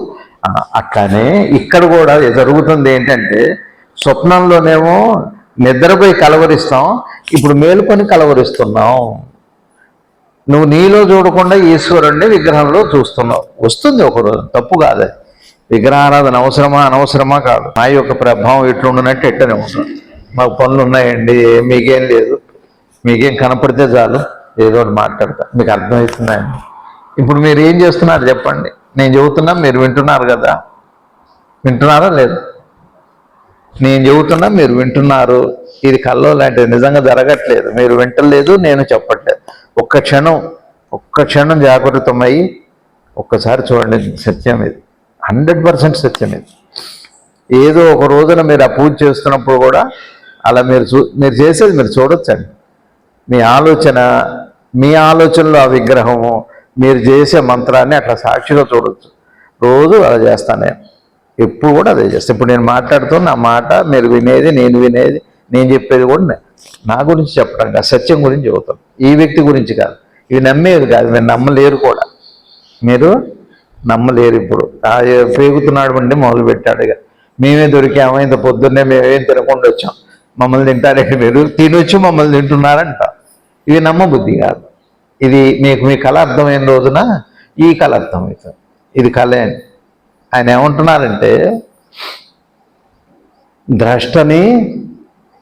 అట్లానే ఇక్కడ కూడా జరుగుతుంది ఏంటంటే, స్వప్నంలోనేమో నిద్రపోయి కలవరిస్తాం, ఇప్పుడు మేలుకొని కలవరిస్తున్నాం. నువ్వు నీలో చూడకుండా ఈశ్వరుణ్ణి విగ్రహంలో చూస్తున్నావు. వస్తుంది ఒకరోజు, తప్పు కాదు. విగ్రహారాధన అవసరమా అనవసరమా కాదు. నా యొక్క ప్రభావం ఎట్లుండనంటే ఎట్టనే ఉంటుంది. మాకు పనులు ఉన్నాయండి, మీకేం లేదు, మీకేం కనపడితే చాలు ఏదో ఒకటి మాట్లాడతా, మీకు అర్థమవుతున్నాయండి. ఇప్పుడు మీరు ఏం చేస్తున్నారు చెప్పండి? నేను చెబుతున్నా, మీరు వింటున్నారు కదా? వింటున్నారా లేదు? నేను చెబుతున్నా, మీరు వింటున్నారు. ఇది కల్లో లాంటిది, నిజంగా జరగట్లేదు, మీరు వింటలేదు, నేను చెప్పట్లేదు. ఒక్క క్షణం జాగృతమై ఒక్కసారి చూడండి. సత్యం ఇది, 100% సత్యం ఇది. ఏదో ఒక రోజున మీరు ఆ పూజ చేస్తున్నప్పుడు కూడా అలా మీరు చేసేది మీరు చూడొచ్చండి. మీ ఆలోచనలో ఆ విగ్రహము, మీరు చేసే మంత్రాన్ని అట్లా సాక్షిగా చూడొచ్చు. రోజు అలా చేస్తాను నేను, ఎప్పుడు కూడా అదే చేస్తాను. ఇప్పుడు నేను మాట్లాడుతున్న నా మాట మీరు వినేది, నేను వినేది, నేను చెప్పేది కూడా నా గురించి చెప్పడం కాదు, సత్యం గురించి చెబుతాం. ఈ వ్యక్తి గురించి కాదు, ఇవి నమ్మేది కాదు, మీరు నమ్మలేరు కూడా. మీరు నమ్మలేరు. ఇప్పుడు పేగుతున్నాడు అండి, మొదలు పెట్టాడు. మేమే దొరికామో, ఇంత పొద్దున్నే మేమేం తినకుండా వచ్చాం, మమ్మల్ని తింటారేంటి, మీరు తినొచ్చు మమ్మల్ని తింటున్నారంట. ఇది నమ్మబుద్ధి కాదు. ఇది మీ కళ అర్థమైన రోజున ఈ కళ అర్థమవుతుంది. ఇది కళే అని ఆయన ఏమంటున్నారంటే, ద్రష్టని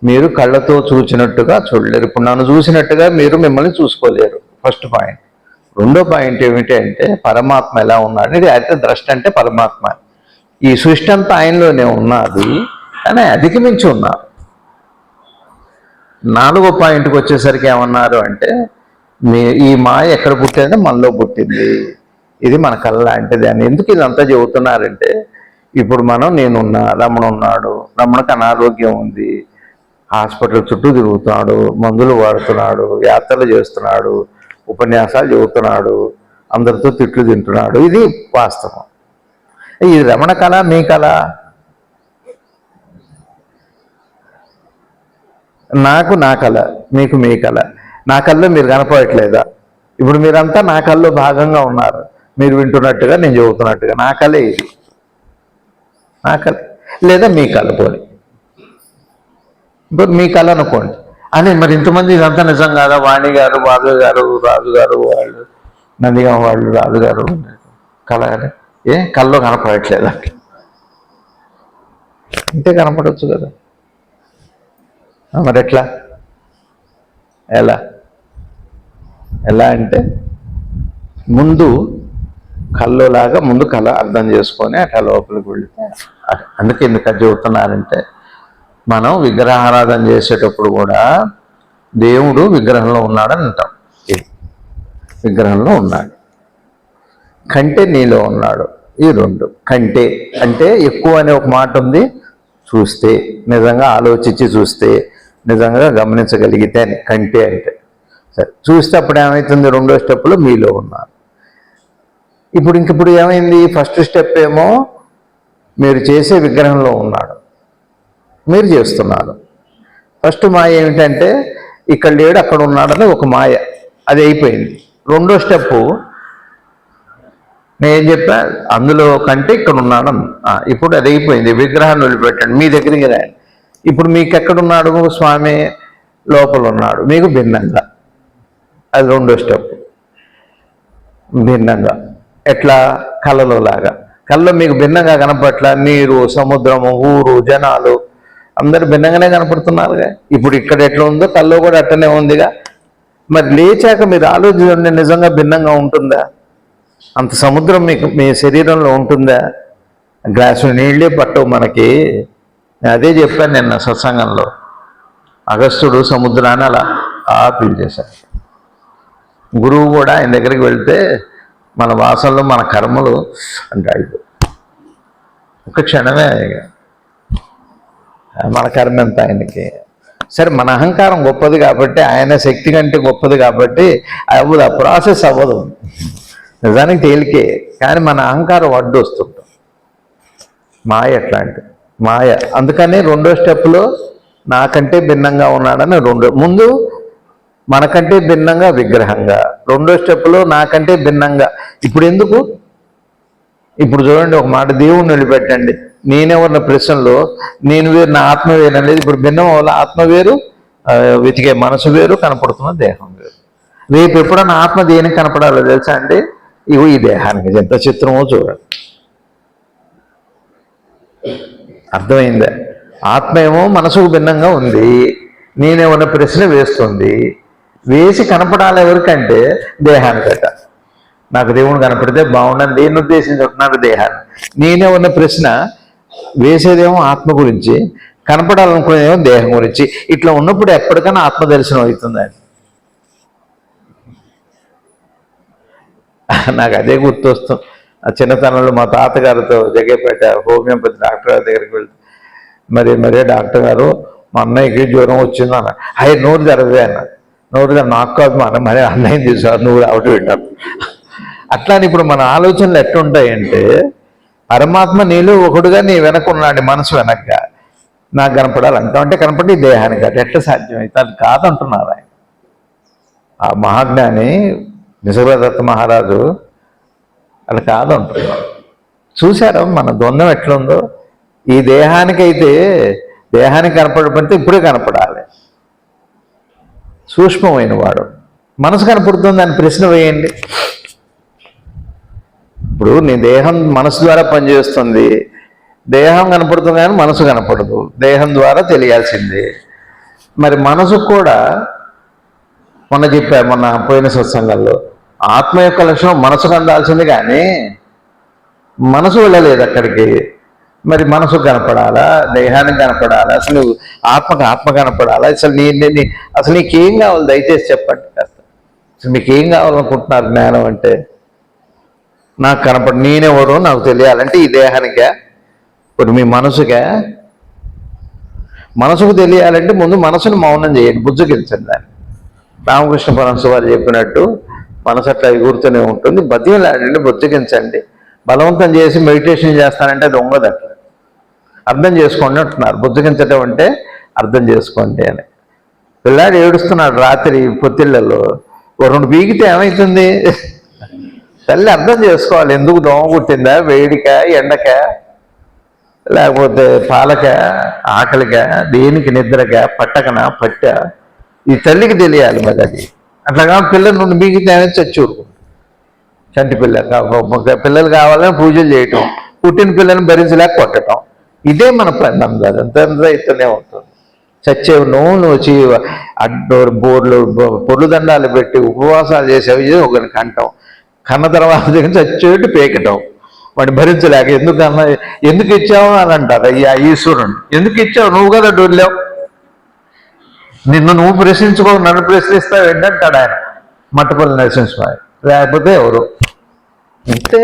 మీరు కళ్ళతో చూసినట్టుగా చూడలేరు. ఇప్పుడు నన్ను చూసినట్టుగా మీరు మిమ్మల్ని చూసుకోలేరు, ఫస్ట్ పాయింట్. రెండో పాయింట్ ఏమిటి అంటే, పరమాత్మ ఎలా ఉన్నాడు. ఇది అయితే ద్రష్ట అంటే పరమాత్మ. ఈ సృష్టి అంతా ఆయనలోనే ఉన్నది, కానీ అధిగమించి ఉన్నారు. నాలుగో పాయింట్కి వచ్చేసరికి ఏమన్నారు అంటే, ఈ మాయ ఎక్కడ పుట్టిందంటే మనలో పుట్టింది, ఇది మన కళ్ళ లాంటిది అని. ఎందుకు ఇదంతా చెబుతున్నారంటే, ఇప్పుడు నేనున్నా, రమణ ఉన్నాడు, రమణకు అనారోగ్యం ఉంది, హాస్పిటల్ చుట్టూ తిరుగుతున్నాడు, మందులు వాడుతున్నాడు, యాత్రలు చేస్తున్నాడు, ఉపన్యాసాలు చెబుతున్నాడు, అందరితో తిట్లు తింటున్నాడు. ఇది వాస్తవం. ఇది రమణ కళ, మీ కళ? నాకు నా కళ, మీకు మీ కళ. నా కళ్ళలో మీరు కనపడట్లేదా? ఇప్పుడు మీరంతా నా కళ్ళలో భాగంగా ఉన్నారు, మీరు వింటున్నట్టుగా, నేను చెబుతున్నట్టుగా. నా కళే ఇది, నా కళ. లేదా మీ కళ పోని, ఇప్పుడు మీ కళ అనుకోండి అని. మరి ఇంతమంది ఇదంతా నిజం కాదా? వాణి గారు, బాలు గారు, రాజు గారు, వాళ్ళు నందిగా వాళ్ళు, రాజు గారు కళ ఏ కళ్ళలో కనపడట్లేదా? ఇంతే కనపడవచ్చు కదా. మరి ఎట్లా, ఎలా అంటే, ముందు కళ్ళలాగా ముందు కళ అర్థం చేసుకొని అట్లా లోపలికి వెళితే. అందుకే ఎందుకు అది చెబుతున్నారంటే, మనం విగ్రహారాధన చేసేటప్పుడు కూడా దేవుడు విగ్రహంలో ఉన్నాడని అంటాం. విగ్రహంలో ఉన్నాడు, కంటే నీలో ఉన్నాడు. ఈ రెండు. కంటే అంటే ఎక్కువ అనే ఒక మాట ఉంది. చూస్తే, నిజంగా ఆలోచించి చూస్తే, నిజంగా గమనించగలిగితే అని కంటే అంటే. సరే, చూస్తే అప్పుడు ఏమవుతుంది? రెండో స్టెప్లో మీలో ఉన్నారు. ఇప్పుడు ఏమైంది? ఫస్ట్ స్టెప్ ఏమో మీరు చేసే విగ్రహంలో ఉన్నాడు, మీరు చేస్తున్నారు. ఫస్ట్ మాయ ఏమిటంటే, ఇక్కడ లేడు అక్కడ ఉన్నాడని ఒక మాయ, అది అయిపోయింది. రెండో స్టెప్పు నేనేం చెప్పా, అందులో కంటే ఇక్కడ ఉన్నాడు. ఇప్పుడు అది అయిపోయింది. విగ్రహాన్ని వదిలిపెట్టండి, మీ దగ్గరికి రాయండి. ఇప్పుడు మీకు ఎక్కడున్నాడు? స్వామి లోపల ఉన్నాడు, మీకు భిన్నంగా. అది రెండో స్టెప్. భిన్నంగా ఎట్లా? కళ్ళలో లాగా. కళ్ళలో మీకు భిన్నంగా కనపట్ల, నీరు, సముద్రము, ఊరు, జనాలు అందరు భిన్నంగానే కనపడుతున్నారుగా. ఇప్పుడు ఇక్కడ ఎట్లా ఉందో కళ్ళలో కూడా అట్టనే ఉందిగా. మరి లేచాక మీరు ఆలోచించండి, నిజంగా భిన్నంగా ఉంటుందా? అంత సముద్రం మీకు మీ శరీరంలో ఉంటుందా? గ్లాసు నీళ్ళే పట్టవు మనకి. అదే చెప్పాను నిన్న సత్సంగంలో. అగస్త్యుడు సముద్రాన్ని అలా ఫీల్ చేశాడు. గురువు కూడా ఆయన దగ్గరికి వెళ్తే, మన వాసనలు, మన కర్మలు అంటే అయిపోయి ఒక క్షణమే మన కర్మ ఎంత ఆయనకి. సరే, మన అహంకారం గొప్పది కాబట్టి, ఆయన శక్తి కంటే గొప్పది కాబట్టి అవ్వదు, ఆ ప్రాసెస్ అవ్వదు. నిజానికి తేలికే, కానీ మన అహంకారం అడ్డు వస్తుంటాం. మాయ అట్లాంటి మాయ. అందుకని రెండో స్టెప్లో నాకంటే భిన్నంగా ఉన్నాడని ముందు మనకంటే భిన్నంగా విగ్రహంగా, రెండో స్టెప్లో నాకంటే భిన్నంగా. ఇప్పుడు ఎందుకు? ఇప్పుడు చూడండి, ఒక మాట దేవుణ్ణి వదిలిపెట్టండి. నేనెవరిన ప్రశ్నలో నేను వేరు, నా ఆత్మ వేరు అనేది ఇప్పుడు భిన్నం వల్ల. ఆత్మ వేరు, వెతికే మనసు వేరు, కనపడుతున్న దేహం వేరు. రేపు ఎప్పుడన్నా ఆత్మ దేనికి కనపడాలో తెలుసా అండి? ఇగో ఈ దేహానికి. ఎంత చిత్రమో చూడండి. అర్థమైందా? ఆత్మ ఏమో మనసుకు భిన్నంగా ఉంది, నేనేమన్నా ప్రశ్న వేస్తుంది. వేసి కనపడాలి ఎవరికంటే దేహానికట. నాకు దేవుడు కనపడితే బాగుండని దేన్ని ఉద్దేశించుకుంటున్నారు? దేహాన్ని. నేనే ఉన్న ప్రశ్న వేసేదేమో ఆత్మ గురించి, కనపడాలనుకునేదేమో దేహం గురించి. ఇట్లా ఉన్నప్పుడు ఎప్పటికైనా ఆత్మ దర్శనం అవుతుందండి. నాకు అదే గుర్తొస్తుంది. ఆ చిన్నతనంలో మా తాతగారితో జగ్గేపేట హోమియోపతి డాక్టర్ గారి దగ్గరికి వెళ్తే, మరే డాక్టర్ గారు, మా అన్నయ్యకి జ్వరం వచ్చింది అన్న. అయ్యి నోరు జరగదే అన్న. నోరు నాకు కాదు, మా అన్న మరే అన్నయ్యని తీసారు, నువ్వు రావటం వింటాను. అట్లాని ఇప్పుడు మన ఆలోచనలు ఎట్లుంటాయంటే, పరమాత్మ నీలో ఒకడుగా నీ వెనకున్నాడు, మనసు వెనకగా. నాకు కనపడాలంటావు అంటే కనపడి దేహానికి అటు ఎట్లా సాధ్యమైతే? అది కాదంటున్నారు ఆయన. ఆ మహాజ్ఞాని నిసర్గదత్త మహారాజు అలా కాదంటున్నారు. చూశారా మన ద్వంద్వం ఎట్లుందో? ఈ దేహానికైతే దేహానికి కనపడకపోతే ఇప్పుడే కనపడాలి, సూక్ష్మమైన వాడు. మనసు కనపడుతుంది అని ప్రశ్న వేయండి. ఇప్పుడు నీ దేహం మనసు ద్వారా పనిచేస్తుంది, దేహం కనపడుతుంది కానీ మనసు కనపడదు, దేహం ద్వారా తెలియాల్సిందే. మరి మనసుకు కూడా మొన్న పోయిన సత్సంగాల్లో ఆత్మ యొక్క లక్షణం మనసుకు అందాల్సింది కానీ మనసు వెళ్ళలేదు అక్కడికి. మరి మనసు కనపడాలా, దేహానికి కనపడాలా, అసలు ఆత్మ కనపడాలా? అసలు నీకేం కావాలి దయచేసి చెప్పండి కాస్త. అసలు మీకేం కావాలనుకుంటున్నారు? జ్ఞానం అంటే నాకు నేనెవరో నాకు తెలియాలంటే ఈ దేహానికా, ఇప్పుడు మీ మనసుకు తెలియాలంటే ముందు మనసును మౌనం చేయండి, బుజ్జగించండి దాన్ని. రామకృష్ణ పరమహంస వారు చెప్పినట్టు మనసు అట్లా ఎగురుతూనే ఉంటుంది, బతిమలాడండి, బుజ్జగించండి. బలవంతం చేసి మెడిటేషన్ చేస్తానంటే అది ఉండదు. అట్లా అర్థం చేసుకోండి అంటున్నారు. బుజ్జగించడం అంటే అర్థం చేసుకోండి అని. పిల్లాడు ఏడుస్తున్నాడు రాత్రి పొత్తిళ్ళలో, ఓ 2 బీగితే ఏమవుతుంది? తల్లి అర్థం చేసుకోవాలి, ఎందుకు దోమ కుట్టిందా, వేడిక, ఎండక, లేకపోతే పాలక, ఆకలిక, దేనికి నిద్రక, పట్టకనా, పట్ట, ఈ తల్లికి తెలియాలి. మరి అది అట్లాగా పిల్లలు 2 బీగితే అనేది చచ్చూరుకుంటారు. చంటి పిల్లలు కావాలని పూజలు చేయటం, పుట్టిన పిల్లల్ని భరించలేక కొట్టడం, ఇదే మన ప్రాంతం కాదు. అంతా అయితేనే ఉంటుంది. చచ్చేవి నూనె వచ్చి అడ్డోరు బోర్లు పొర్లు దండాలు పెట్టి ఉపవాసాలు చేసేవి ఒకరిని కంటాం, కన్న తర్వాత చచ్చేటి పేకటం, వాడిని భరించలేక ఎందుకు ఇచ్చావు అని అంటారు. అయ్యా ఈశ్వరుని ఎందుకు ఇచ్చావు? నువ్వు కదా డొల్లావు, నిన్ను నువ్వు ప్రశ్నించుకో, నన్ను ప్రశ్నిస్తావు ఏంటంటాడు ఆయన, మట్టపల్లి నరసింహస్వామి. లేకపోతే ఎవరు అంటే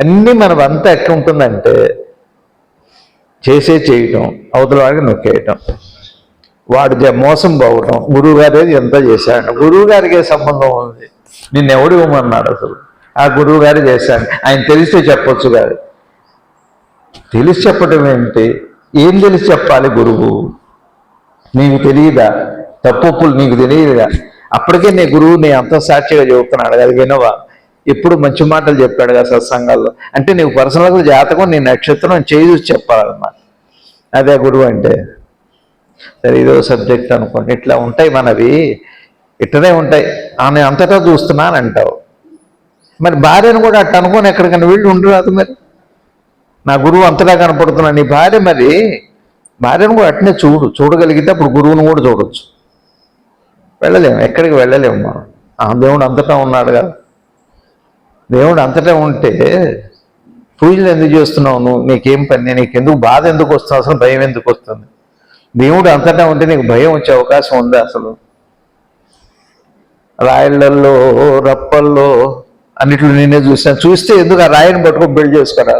అన్నీ మనం అంతా ఎక్కడ ఉంటుందంటే చేయటం, అవతల వాడికి నొక్కేయటం, వాడు మోసం పోవటం. గురువు గారు ఎంత చేశాడు, గురువు గారికి సంబంధం ఉంది? నిన్నెవడు ఇవ్వమన్నాడు? అసలు ఆ గురువు గారు చేశాడు, ఆయన తెలిస్తే చెప్పొచ్చు కాదు. తెలిసి చెప్పటం ఏంటి? ఏం తెలిసి చెప్పాలి? గురువు నీకు తెలియదా? తప్పులు నీకు తెలియదుగా. అప్పటికే నీ గురువు నీ అంత సాక్షిగా చెబుతున్నాడు, అది వినవా? ఎప్పుడు మంచి మాటలు చెప్పాడు కదా సత్సంగాల్లో. అంటే నీకు పర్సనల్గా జాతకం, నీ నక్షత్రం చేయి చూసి చెప్పాలన్నమాట. అదే గురువు అంటే. సరే ఇదో సబ్జెక్ట్ అనుకోండి, ఇట్లా ఉంటాయి మనవి, ఇట్లనే ఉంటాయి. ఆమె అంతటా చూస్తున్నాను అంటావు. మరి భార్యను కూడా అట్ట అనుకోని ఎక్కడికైనా వీళ్ళు ఉండరాదు. మరి నా గురువు అంతటా కనపడుతున్నా, నీ భార్య, మరి భార్యను కూడా అట్నే చూడగలిగితే అప్పుడు గురువును కూడా చూడొచ్చు. వెళ్ళలేము, ఎక్కడికి వెళ్ళలేము మనం. దేవుడు అంతటా ఉన్నాడు కదా. దేవుడు అంతటా ఉంటే పూజలు ఎందుకు చేస్తున్నావు నువ్వు? నీకేం పని? నీకెందుకు బాధ ఎందుకు వస్తుంది? అసలు భయం ఎందుకు వస్తుంది? దేవుడు అంతటా ఉంటే నీకు భయం వచ్చే అవకాశం ఉందా? అసలు రాయిళ్లలో, రప్పల్లో అన్నిట్లో నేనే చూశాను. చూస్తే ఎందుకు ఆ రాయిని పట్టుకొని పెళ్లి చేసుకోరా?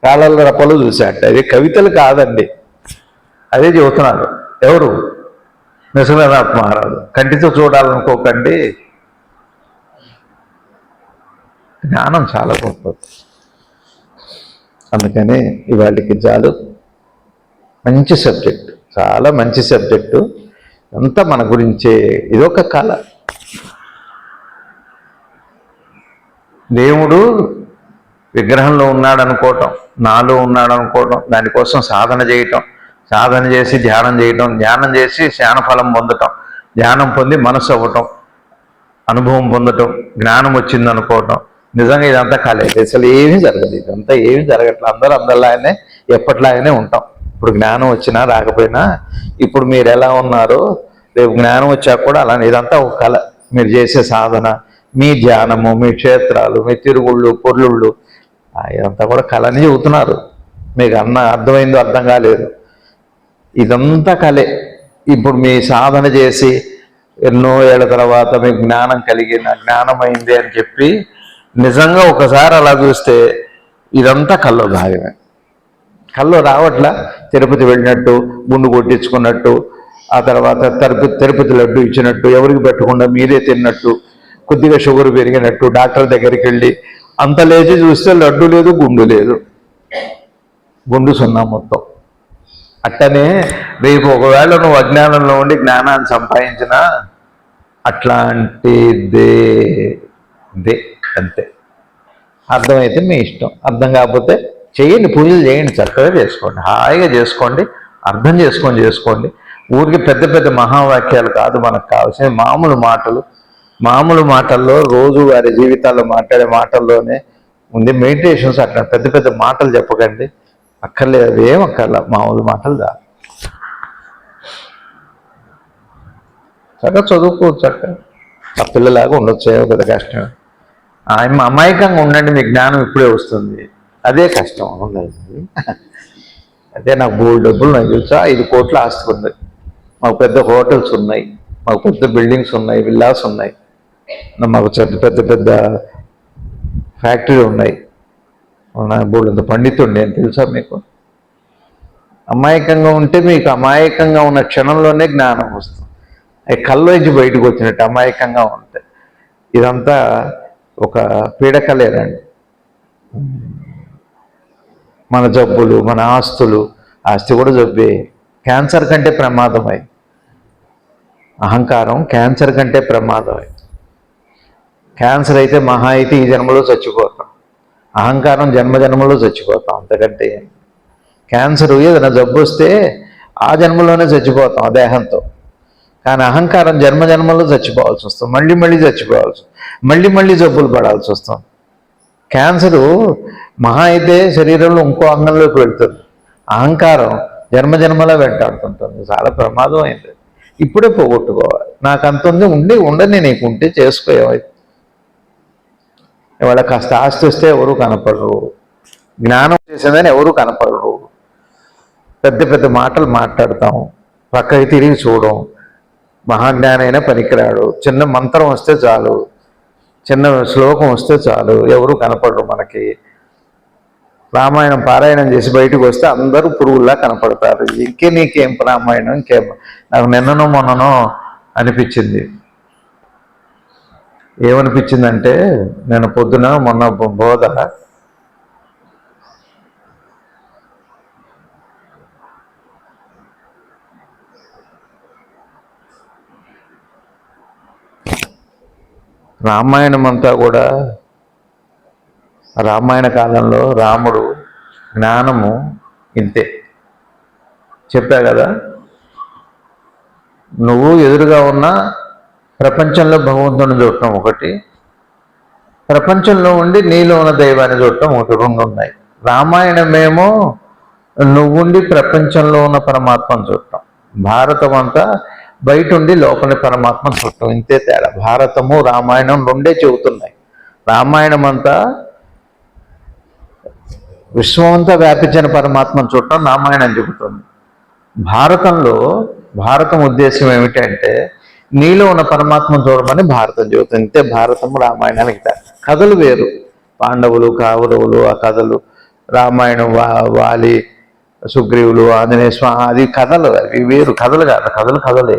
కాళ్ళల్లో రప్పలు చూశాట. అవి కవితలు కాదండి, అదే చెబుతున్నారు. ఎవరు? నిసర్గనాథ్ మహారాజు. కంటితో చూడాలనుకోకండి, జ్ఞానం చాలా గొప్పది. అందుకని ఇవాళకి చాలు. మంచి సబ్జెక్టు, చాలా మంచి సబ్జెక్టు. అంతా మన గురించే. ఇదొక కళ. దేవుడు విగ్రహంలో ఉన్నాడు అనుకోవటం, నాలో ఉన్నాడు అనుకోవటం, దానికోసం సాధన చేయటం, సాధన చేసి ధ్యానం చేయటం, ధ్యానం చేసి ధ్యానఫలం పొందటం, ధ్యానం పొంది మనసు అవ్వటం, అనుభవం పొందటం, జ్ఞానం వచ్చింది అనుకోవటం. నిజంగా ఇదంతా కాలేదు, అసలు ఏమీ జరగదు. ఇదంతా ఏమీ జరగట్లేదు. అందరూ అందరిలాగానే ఎప్పటిలాగానే ఉంటాం. ఇప్పుడు జ్ఞానం వచ్చినా రాకపోయినా ఇప్పుడు మీరు ఎలా ఉన్నారో రేపు జ్ఞానం వచ్చాక కూడా అలానే. ఇదంతా ఒక కళ. మీరు చేసే సాధన, మీ ధ్యానము, మీ క్షేత్రాలు, మీ తిరుగుళ్ళు, పొర్లుళ్ళు, ఇదంతా కూడా కళని చెబుతున్నారు. మీకు అర్థమైందో అర్థం కాలేదు, ఇదంతా కళే. ఇప్పుడు మీ సాధన చేసి ఎన్నో ఏళ్ళ తర్వాత మీకు జ్ఞానం కలిగిన, జ్ఞానమైంది అని చెప్పి నిజంగా ఒకసారి అలా చూస్తే ఇదంతా కల్లో భాగమే. కల్లో రావట్లా. తిరుపతి వెళ్ళినట్టు, గుండు కొట్టించుకున్నట్టు, ఆ తర్వాత తిరుపతి లడ్డు ఇచ్చినట్టు, ఎవరికి పెట్టకుండా మీరే తిన్నట్టు, కొద్దిగా షుగర్ పెరిగినట్టు, డాక్టర్ దగ్గరికి వెళ్ళి అంత లేచి చూస్తే లడ్డు లేదు, గుండు లేదు, గుండు సున్నా మొత్తం. అట్టనే రేపు ఒకవేళ నువ్వు అజ్ఞానంలో ఉండి జ్ఞానాన్ని సంపాదించినా అట్లాంటిదే అంతే. అర్థమైతే మీ ఇష్టం, అర్థం కాకపోతే చేయండి, పూజలు చేయండి, చక్కగా చేసుకోండి, హాయిగా చేసుకోండి, అర్థం చేసుకోండి. ఊరికి పెద్ద పెద్ద మహావాక్యాలు కాదు మనకు కావాల్సిన మామూలు మాటల్లో రోజు వారి జీవితాల్లో మాట్లాడే మాటల్లోనే ఉంది. మెడిటేషన్స్ అట్లా పెద్ద పెద్ద మాటలు చెప్పకండి, అక్కర్లేదు, ఏం అక్కర్లా, మామూలు మాటలు చాలు. చక్కగా చదువుకోవచ్చు, చక్కగా ఆ పిల్లలాగా ఉండొచ్చు, ఏమో పెద్ద కష్టం. అమాయకంగా ఉండండి, మీ జ్ఞానం ఇప్పుడే వస్తుంది. అదే కష్టం ఉండదు. అదే నాకు బోల్డ్ డబ్బులు నాకు తెలుసా, 5 కోట్ల ఆస్తి ఉంది, మాకు పెద్ద హోటల్స్ ఉన్నాయి, మాకు పెద్ద బిల్డింగ్స్ ఉన్నాయి, విల్లాస్ ఉన్నాయి, మాకు పెద్ద పెద్ద ఫ్యాక్టరీలు ఉన్నాయి, బోల్డ్ పండితుడు నేను తెలుసా మీకు. అమాయకంగా ఉంటే మీకు అమాయకంగా ఉన్న క్షణంలోనే జ్ఞానం వస్తుంది. అవి కళ్ళలోంచి బయటకు వచ్చినట్టు అమాయకంగా ఉంటాయి. ఇదంతా ఒక పీడకలేనండి. మన జబ్బులు, మన ఆస్తి కూడా జబ్బే. క్యాన్సర్ కంటే ప్రమాదమై, అహంకారం క్యాన్సర్ కంటే ప్రమాదమై. క్యాన్సర్ అయితే మహా అయితే ఈ జన్మలో చచ్చిపోతాం, అహంకారం జన్మలో చచ్చిపోతాం, అంతకంటే. క్యాన్సర్ ఏదైనా జబ్బు వస్తే ఆ జన్మలోనే చచ్చిపోతాం ఆ దేహంతో, కానీ అహంకారం జన్మలో చచ్చిపోవాల్సి వస్తుంది, మళ్ళీ చచ్చిపోవాల్సి, మళ్ళీ జబ్బులు పడాల్సి వస్తుంది. క్యాన్సరు మహా అయితే శరీరంలో ఇంకో అంగంలోకి వెళ్తుంది, అహంకారం జన్మలో వెంటాడుతుంటుంది. చాలా ప్రమాదం అయింది. ఇప్పుడే పోగొట్టుకోవాలి. నాకు అంత ఉంది, ఉండని నీకు ఉంటే చేసుకోవాలి. ఇవాళ కాస్త ఆస్తి వస్తే ఎవరు కనపడరు, జ్ఞానం చేసేదని ఎవరు కనపడరు, పెద్ద పెద్ద మాటలు మాట్లాడతాం, పక్కకి తిరిగి చూడం. మహాజ్ఞానైనా పనికిరాడు, చిన్న మంత్రం వస్తే చాలు, చిన్న శ్లోకం వస్తే చాలు, ఎవరు కనపడరు మనకి. రామాయణం పారాయణం చేసి బయటకు వస్తే అందరూ పురుగుల్లా కనపడతారు. నీకేం రామాయణం, ఇంకేం. నాకు నిన్ననో మొన్ననో అనిపించింది. ఏమనిపించిందంటే, నేను పొద్దున మొన్న బోధ రామాయణం అంతా కూడా, రామాయణ కాలంలో రాముడు జ్ఞానము ఇంతే చెప్పా కదా. నువ్వు ఎదురుగా ఉన్న ప్రపంచంలో భగవంతుని చూడటం ఒకటి, ప్రపంచంలో ఉండి నీలో ఉన్న దైవాన్ని చూడటం ఒకటి, 2 ఉన్నాయి. రామాయణమేమో నువ్వుండి ప్రపంచంలో ఉన్న పరమాత్మను చూడటం, భారతం అంతా బయట ఉండి లోపలి పరమాత్మను చూడటం, ఇంతే తేడా. భారతము రామాయణం 2 చెబుతున్నాయి. రామాయణం అంతా విశ్వమంతా వ్యాపించిన పరమాత్మను చూడటం రామాయణం చెబుతుంది. భారతం ఉద్దేశం ఏమిటంటే నీలో ఉన్న పరమాత్మను చూడమని భారతం చెబుతుంది. ఇంతే భారతము రామాయణానికి. కథలు వేరు, పాండవులు కౌరవులు ఆ కథలు, రామాయణం వాలి సుగ్రీవులు ఆంజనేయ స్వామి, అది కథలు, అవి వేరు. కథలు కాదు, కథలే.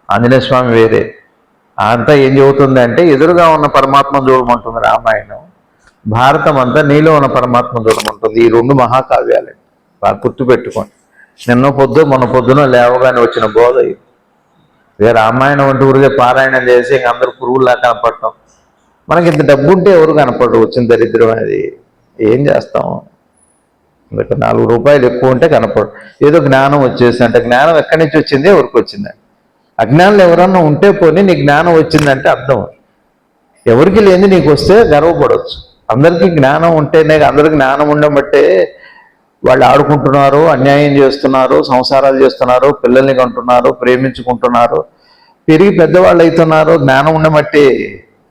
ఆంజనేయ స్వామి వేరే. అంతా ఏం చెబుతుంది అంటే ఎదురుగా ఉన్న పరమాత్మను చూడమంటుంది రామాయణం, భారతం అంతా నీలో ఉన్న పరమాత్మను చూడమంటుంది. ఈ 2 మహాకావ్యాలే, బాగా గుర్తుపెట్టుకోండి. మొన్న పొద్దున లేవగానే వచ్చిన బోధ ఇది. ఇక రామాయణం అంటూ ఊరికే పారాయణం చేసి ఇంక అందరూ పురుగుల్లా కనపడటం. మనకి ఇంత డబ్బు ఉంటే ఎవరు కనపడరు, వచ్చిన దరిద్రం అది. ఏం చేస్తాం, ఇంకా 4 రూపాయలు ఎక్కువ ఉంటే కనపడు. ఏదో జ్ఞానం వచ్చేసి అంటే, జ్ఞానం ఎక్కడి నుంచి వచ్చింది, ఎవరికి వచ్చిందండి. అజ్ఞానులు ఎవరన్నా ఉంటే పోనీ నీ జ్ఞానం వచ్చిందంటే అర్థం. ఎవరికి లేని నీకు వస్తే గర్వపడవచ్చు. అందరికీ జ్ఞానం ఉంటేనే, అందరికి జ్ఞానం ఉండబట్టే వాళ్ళు ఆడుకుంటున్నారు, అన్యాయం చేస్తున్నారు, సంసారాలు చేస్తున్నారు, పిల్లల్ని కంటున్నారు, ప్రేమించుకుంటున్నారు, పెరిగి పెద్దవాళ్ళు అవుతున్నారు. జ్ఞానం ఉండబట్టే,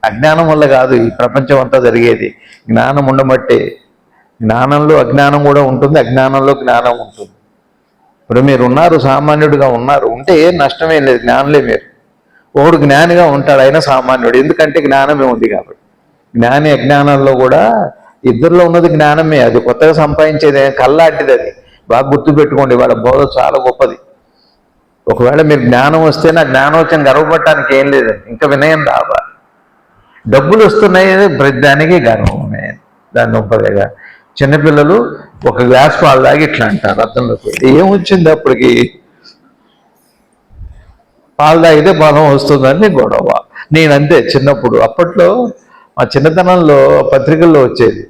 అజ్ఞానం వల్ల కాదు ఈ ప్రపంచం అంతా జరిగేది, జ్ఞానం ఉండబట్టే. జ్ఞానంలో అజ్ఞానం కూడా ఉంటుంది, అజ్ఞానంలో జ్ఞానం ఉంటుంది. ఇప్పుడు మీరు ఉన్నారు, సామాన్యుడిగా ఉన్నారు, ఉంటే ఏం నష్టమేం లేదు, జ్ఞానులే మీరు. ఒకడు జ్ఞానిగా ఉంటాడు, అయినా సామాన్యుడు, ఎందుకంటే జ్ఞానమే ఉంది కాబట్టి. జ్ఞాని అజ్ఞానంలో కూడా ఇద్దరిలో ఉన్నది జ్ఞానమే, అది కొత్తగా సంపాదించేది కళ్ళాంటిది. అది బాగా గుర్తుపెట్టుకోండి, వాళ్ళ బోధ చాలా గొప్పది. ఒకవేళ మీరు జ్ఞానం వస్తే నా జ్ఞానం వచ్చి గర్వపడటానికి ఏం లేదండి, ఇంకా వినయం రావాలి. డబ్బులు వస్తున్నాయి ప్రతిదానికి గర్వమే, దాన్ని గొప్పదిగా. చిన్నపిల్లలు 1 గ్లాస్ పాలు తాగి ఇట్లా అంటారు, అర్థంలోకి ఏమొచ్చింది అప్పటికి, పాలు తాగితే బలం వస్తుందని గొడవ. నేనంతే చిన్నప్పుడు, అప్పట్లో మా చిన్నతనంలో పత్రికల్లో వచ్చేది,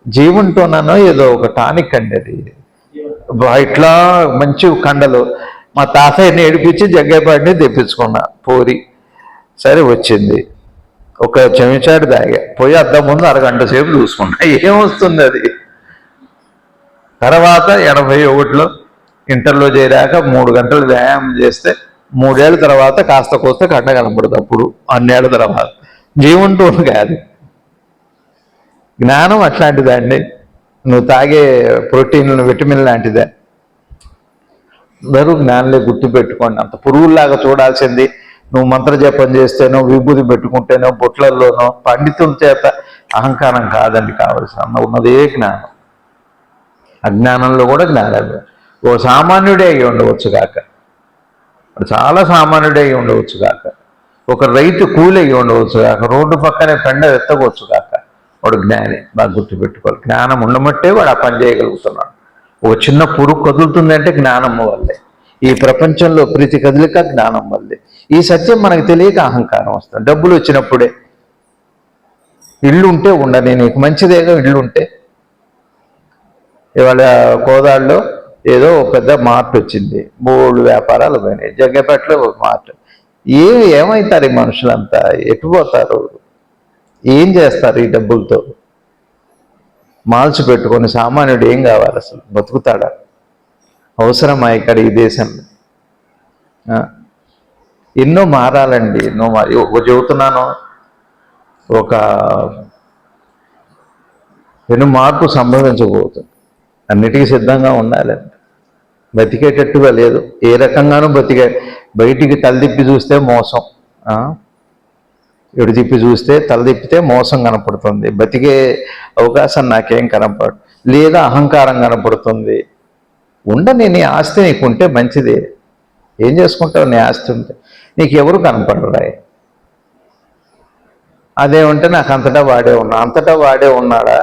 జీవంతోనో ఏదో ఒక టానిక్ అండి అది. ఇట్లా మంచి కండలు. మా తాతయ్యని ఏడిపించి జగ్గేపాటిని తెప్పించుకున్నా పోరి. సరే వచ్చింది, ఒక చెంచాడు తాగా, పోయి అద్దం ముందు అరగంట సేపు చూసుకున్నా, ఏమొస్తుంది అది. తర్వాత 81లో ఇంటర్లో చేరాక 3 గంటలు వ్యాయామం చేస్తే 3 ఏళ్ళ తర్వాత కాస్త కోస్త కండ కనపడుతుంది. అప్పుడు 2 ఏళ్ళ తర్వాత. జీవంతో కాదు, జ్ఞానం అట్లాంటిదండి. నువ్వు తాగే ప్రోటీన్లు విటమిన్ లాంటిదే. అందరూ జ్ఞానులే, గుర్తుపెట్టుకోండి. అంత పురుగుల్లాగా చూడాల్సింది నువ్వు మంత్రజపం చేస్తేనో, విభూతి పెట్టుకుంటేనో, బొట్లల్లోనో, పండితుల చేత అహంకారం కాదండి కావలసిన. ఉన్నదే జ్ఞానం. అజ్ఞానంలో కూడా జ్ఞానమే. ఓ సామాన్యుడే అయి ఉండవచ్చు కాక, చాలా సామాన్యుడే అయి ఉండవచ్చు కాక, ఒక రైతు కూలి అయి ఉండవచ్చు కాక, రోడ్డు పక్కనే పెండ ఎత్తవచ్చు కాక, వాడు జ్ఞాని. బాగా గుర్తుపెట్టుకోవాలి. జ్ఞానం ఉండమట్టే వాడు ఆ పని చేయగలుగుతున్నాడు. ఒక చిన్న పురుగు కదులుతుందంటే జ్ఞానం వల్లే. ఈ ప్రపంచంలో ప్రతి కదలిక జ్ఞానం వల్లే. ఈ సత్యం మనకు తెలియక అహంకారం వస్తుంది. డబ్బులు వచ్చినప్పుడే. ఇల్లు ఉంటే ఉండని, నీకు మంచిదేగా ఇల్లు ఉంటే. ఇవాళ కోదాడులో ఏదో పెద్ద మార్ట్ వచ్చింది, బోల్డ్ వ్యాపారాలు పోయినాయి. జగ్గపేటలో ఒక మార్ట్. ఏమవుతారు ఈ మనుషులంతా? ఎటుపోతారు? ఏం చేస్తారు ఈ డబ్బులతో? మాల్చి పెట్టుకొని సామాన్యుడు ఏం కావాలి? అసలు బతుకుతాడా? అవసరమా ఇక్కడ ఈ దేశంలో? ఎన్నో మారాలండి, ఎన్నో చెబుతున్నాను. ఒక పెను మార్పు సంభవించబోతుంది. అన్నిటికీ సిద్ధంగా ఉండాలండి. బతికేటట్టుగా లేదు, ఏ రకంగానూ బయటికి తలదిప్పి చూస్తే మోసం, ఎడు తిప్పి చూస్తే తలదిప్పితే మోసం కనపడుతుంది. బతికే అవకాశం నాకేం కనపడు, లేదా అహంకారం కనపడుతుంది. ఉండని, నీ ఆస్తి నీకుంటే మంచిదే. ఏం చేసుకుంటావు నీ ఆస్తి ఉంటే? నీకు ఎవరు కనపడరా? అదేమంటే నాకు అంతటా వాడే ఉన్నా. అంతటా వాడే ఉన్నాడా?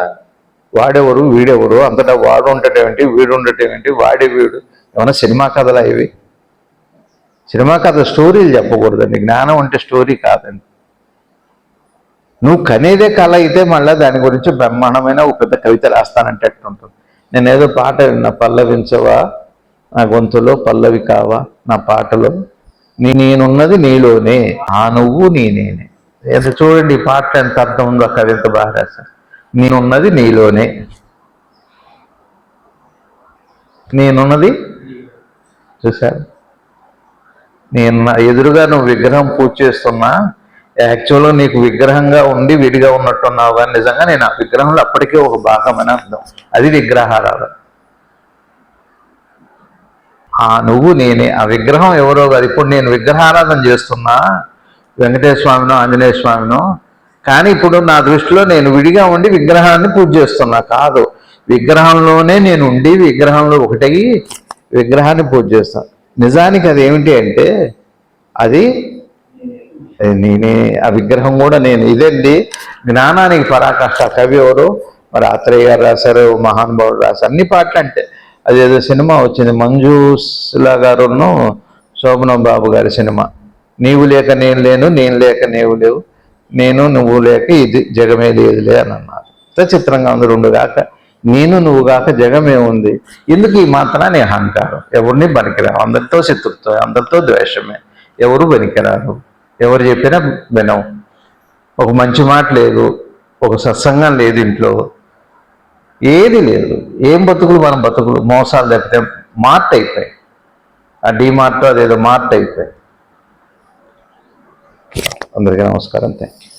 వాడెవరు, వీడెవరు? అంతటా వాడు ఉండటమేంటి, వీడు ఉండటమేంటి, వాడే వీడు? ఏమన్నా సినిమా కథలా ఇవి? సినిమా కథ స్టోరీలు చెప్పకూడదండి. జ్ఞానం అంటే స్టోరీ కాదండి. నువ్వు కనేదే కళ అయితే మళ్ళీ దాని గురించి బ్రహ్మాండమైన ఒక పెద్ద కవిత రాస్తానంటే ఎట్లుంటుంది. నేనేదో పాట విన్నా, పల్లవించవా నా గొంతులో, పల్లవి కావా నా పాటలో, నేనున్నది నీలోనే, ఆ నువ్వు నేనే. ఏదో చూడండి ఈ పాటలో ఎంత అర్థం ఉందో, కవిత బాగా రాశారు. నేనున్నది నీలోనే, నేనున్నది చూశారు. ఎదురుగా నువ్వు విగ్రహం పూజ చేస్తున్నా, యాక్చువల్గా నీకు విగ్రహంగా ఉండి విడిగా ఉన్నట్టున్నావు, కానీ నిజంగా నేను ఆ విగ్రహంలో అప్పటికే ఒక భాగం అని అర్థం. అది విగ్రహారాధన. నువ్వు నేనే, ఆ విగ్రహం ఎవరో కాదు. ఇప్పుడు నేను విగ్రహారాధన చేస్తున్నా, వెంకటేశ్వర స్వామినో ఆంజనేయ స్వామినో, కానీ ఇప్పుడు నా దృష్టిలో నేను విడిగా ఉండి విగ్రహాన్ని పూజ చేస్తున్నా కాదు. విగ్రహంలోనే నేను ఉండి విగ్రహంలో ఒకటయి విగ్రహాన్ని పూజ చేస్తాను. నిజానికి అది ఏమిటి అంటే, అది నేనే, ఆ విగ్రహం కూడా నేను. ఇదండి జ్ఞానానికి పరాకాష్ట. కవి ఎవరు? మరి ఆత్రేయ గారు రాశారు, మహానుభావుడు రాశారు. అన్ని పాటలు అంటే అదేదో సినిమా వచ్చింది, మంజులా గారును శోభనం బాబు గారి సినిమా, నీవు లేక నేను లేను, నేను లేక నీవు లేవు, నేను నువ్వు లేక ఇది జగమే లేదులే అని అన్నారు. చిత్రంగా ఉంది. రెండు కాక నేను నువ్వు కాక జగమే ఉంది. ఎందుకు ఈ మాత్రాన్ని అహంకారం? ఎవరిని పనికిరావు, అందరితో శత్రుత్వం, అందరితో ద్వేషమే, ఎవరు పనికిరారు, ఎవరు చెప్పినా వినవు. ఒక మంచి మాట లేదు, ఒక సత్సంగం లేదు ఇంట్లో, ఏది లేదు. ఏం బతుకులు మన బతుకులు? మోసాలు తప్పితే మార్ట్ అయిపోయాయి. ఆ డీమార్ట్ అదేదో మార్ట్ అయిపోయాయి. అందరికీ నమస్కారం. Thank you.